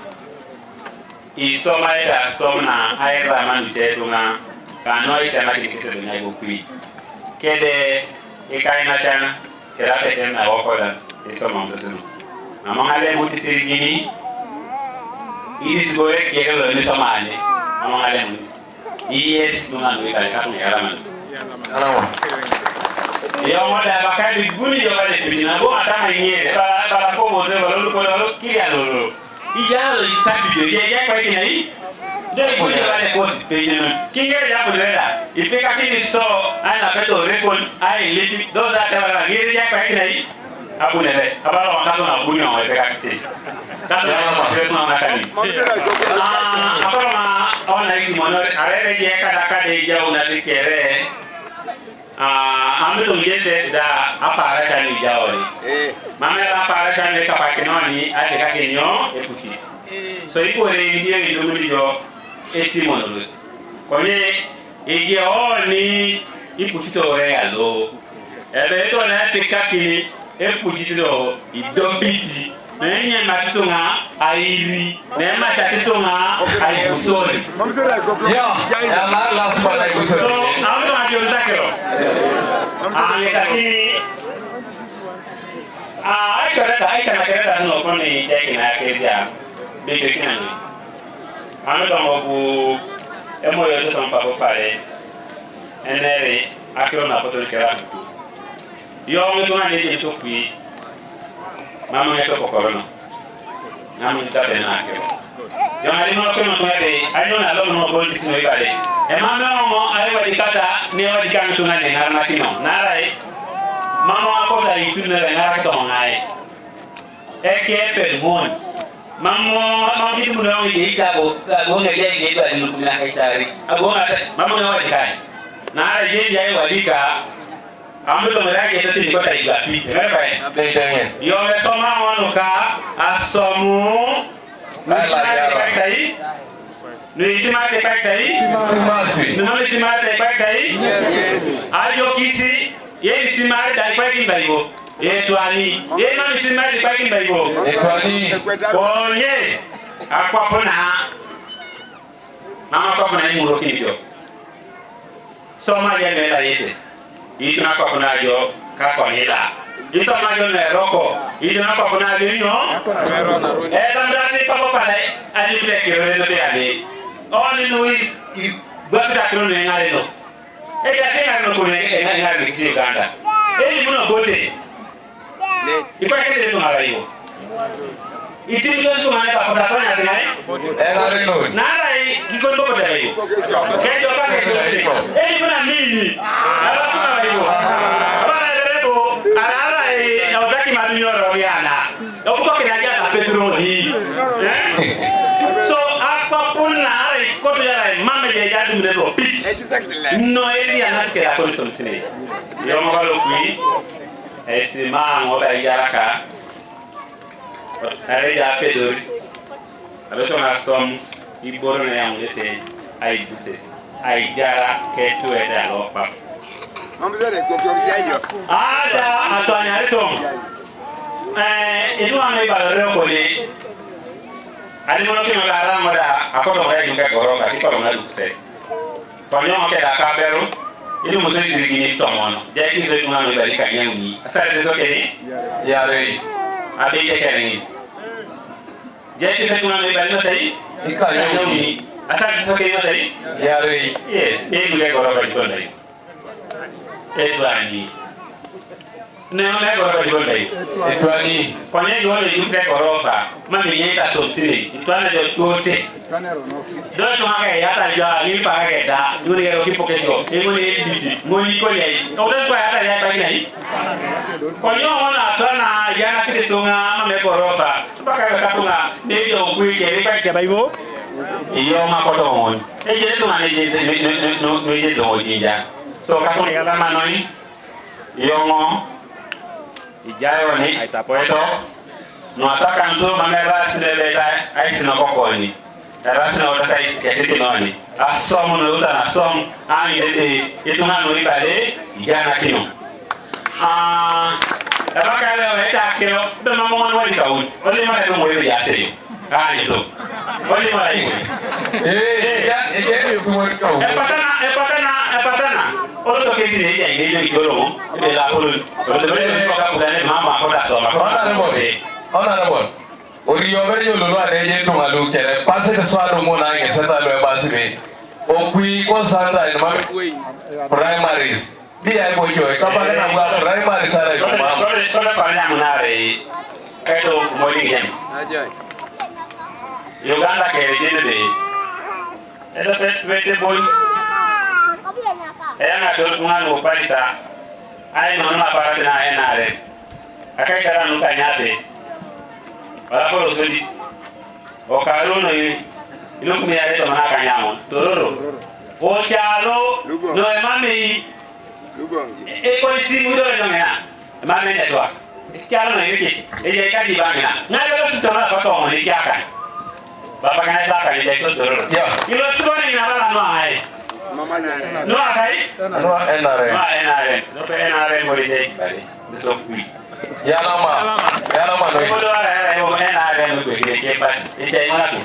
isoma ita somna aira manu te tunga kano isa na kiti na yokui kede ikaina tana kera te na wakoda isoma mtesino Amang ale muti sirigini, ini segorek ya kalau ini sama aja. Amang ale muti, yes nungan duit kali kan ya raman. Ya mau dah pakai di bumi juga ada di mana? Gua ada mainnya, para kau mau kalau kiri alo. Iya lo isap video, ya kau ini nih. Jadi bumi juga ada kos pengen. Kiri aja boleh dah. Ipe kaki ni so, anak itu rekon, ay lebih dosa terlalu kiri ya kau ini nih. Abu nere, abalo wakatu na bunyo wa peka kisi. Kato na masiretu na nakani. Abalo ma ona iti monore arere je kada ija una tikere. Ambe to yete da apara chani jawori. Mame la apara chani ka pakinoni ate ka kenyo epuki. So iko re ndiye ndumuri jo eti monore. Konye ige oni ipukito re alo. Ebe to na peka kini epujitido idombiti nenye matitonga airi nema chatitonga aibusori ya la spala ibusori so kiuliza kero. Lakini aisha na kereta no koni jeki na kezia. Bige kinani. Ando ngobu emo yo to mpa ko pare. Enere akiro na poto kera. Yo ngeto na nije to kwi. Mama ngeto ko corona. Namu tabe na akiro. Yo ngali no ko no ngade ayo na lo no ko tisino ibale. E mama ngo ayo wadikata ni wadikanga tungane ngarna kino. Narai mama ko da itune ngara to ngai. Ekepe mon. Mama kitu mnao yi kabo ngege ba ni kuna kaisari. Mama ngo wadikai. Narai je jai wadika ambapo mradi yetu ni kwa taifa piti. Yo mesoma wanuka asomu Sai? Nuisimate kwa sai? Nunoni simate kwa sai? Ayo kisi, ye simate dai kwa kimba hiyo. Etwani. Ye noni simate kwa kimba hiyo. Etwani. Konye. Akwa pona. Mama kwa pona imuro kinibyo. Soma yele la yete. Itu nakwa pona yo kakwa hela. Itu majo na roko. Itu nakwa pona yo. Tamdani papa pale ajite kero no beale. Oni nui bakta kero no ngare no. Kase no ko ngare kisi Uganda. Muno bote. Ipake de no ngare yo. Itimjo so mane papa pata na ngare. Ngare no. Narai kikondo ko tayo. Kejo pa kejo. Muna nini. Ala tu ngare yo. Bana derebo ala autaki madunyoro yana. Obuko kinaja petroli. So akwa puna ari koto yara mama je jadu mnelo pit. No eri anaske ya ko solution. Yo magalo kui. Esima ngoba yaraka. Are ya pedori. Alosho na som iboro na yamu lete ai buses. Ai jara ketu eda lopa. Mamzere ko kyo jayo. Ada atanya retom. Itu ane balore ko le. Ali mono ke ngara moda akoto ngara juga goroka ti ko ngara dukse. Panyo mo ke da ka beru. Ini muso sirigi ni tomono. Je ki zo tuma me bari ka nyangi. Asare de zo ke ni? Ya re. Abi ke ke ni. Je ki zo tuma me bari no sai? Ika nyangi. Asare de zo ke ni sai? Ya re. Yes, e juga goroka ko ndai. Etwani. Ne me goroka ko ndai. Etwani. Kwenye yole yuke gorofa. Mami yeka somsini. Itwana jo tote. Dole to haka yata ja ni pa haka da. Dole yero kipo kesho. Ngoni biti. Ngoni ko nei. Odan ko yata ya ba kinai. Kwenye ona twana yana kite tunga mame gorofa. Mpaka katunga ndio kuike ni pa ke baibo. Iyo makoto ngoni. Eje to mane je no je do jinja. So katunga yala manoi. Iyo ngo ijayo ni aitapoeto no ataka mtu mamera sineleta aisi na kokoni darasa na utaka ikatiki noni asomo no uta na som ani de ituna no ibale ijana kino abaka leo eta kero do mama mwana wali kaun wali mara ndo mwe ya seyo ani to wali mara hiyo epatana Olo kesi ni ya ngeyo itolo ile la polo ole bele ko ka kugane mama ko da so ma honorable oriyo bere yo lolo areje to malu kere pase de swalo mo na nge seta lo ba sibe okui ko sanda ni mami primaries bi ai bo yo ka ba na gwa primary sara yo mama ko da pa nya munare edo moli games Uganda kere de edo pete boy Eyanga dol ngano parisa ay no na parata na enare akai kara nuka nyate wala polo sodi o kalo no ilo kumi yare to manaka nyamo tororo o chalo no e mami e ko isi mudo no ngena mami ne to chalo no yiki e je ka di bangena na lo su tona pa to mo ni kyaka baba kana ta ka ni je to tororo ilo su bani na bala no ai No akai? No enare. No enare. No pe enare mo ide bali. Beso kui. Yalama noi. Ko do ara yo ena ga no ko ke ba. Ite ina ki.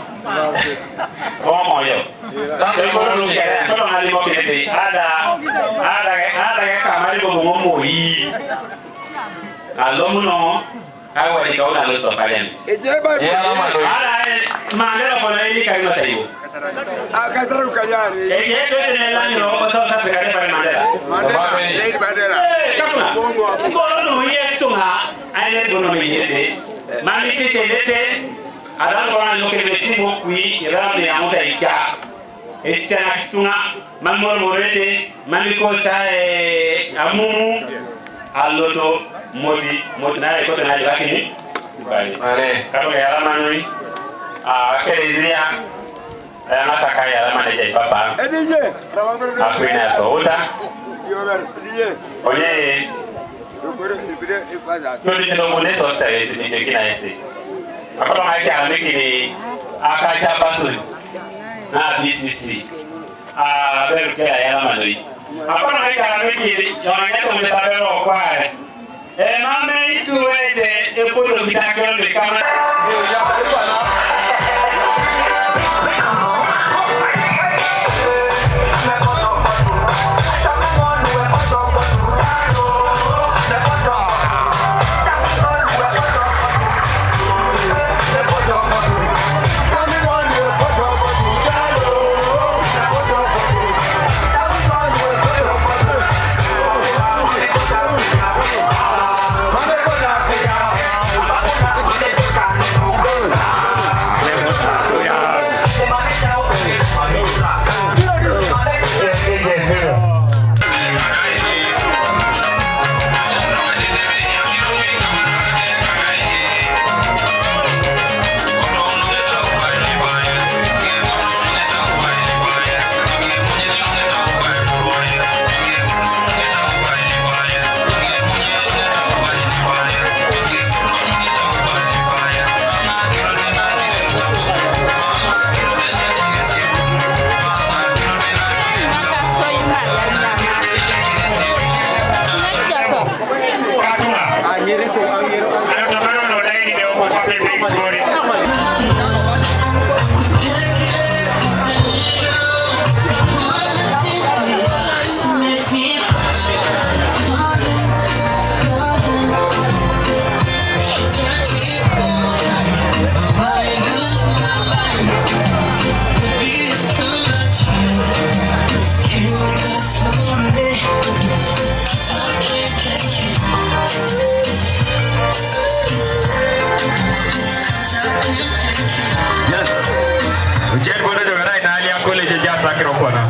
O mo yo. Ko do ke ko do hali mo ke te. Ada ka mari ko mo yi. Alomu no. Ai wa ka una lo so falen. Yalama noi. Ara mandela ko na ni ka no tayo. Akasaru kanyari. Ye to ne la ni ro ko so sa pegare para mandela. Mandela. Kakuna. Ngolo no yesto ha. Ai ne gono me yete. Mami tete lete. Ada ko na lo ke beti mo kui ira me amuta ika. Esana kitunga mamoro morete mami ko sa amumu allodo modi na ko na yakini. Bye. Kato ya la manoi. Kelezia nataka ya alama nje papa. Akwina soda. Oye. Tuli tino mune sosta yesi ni kina yesi. Akolo maisha alikini akacha basu. Na business. Beru kila ya alama noi. Akolo maisha alikini yonanya ko mtabero kwa. Mame itu wete epodo bitakelo de kama. Yes. Ujian bodoh juga, nah ini ahli aku lagi jasa kira-kira.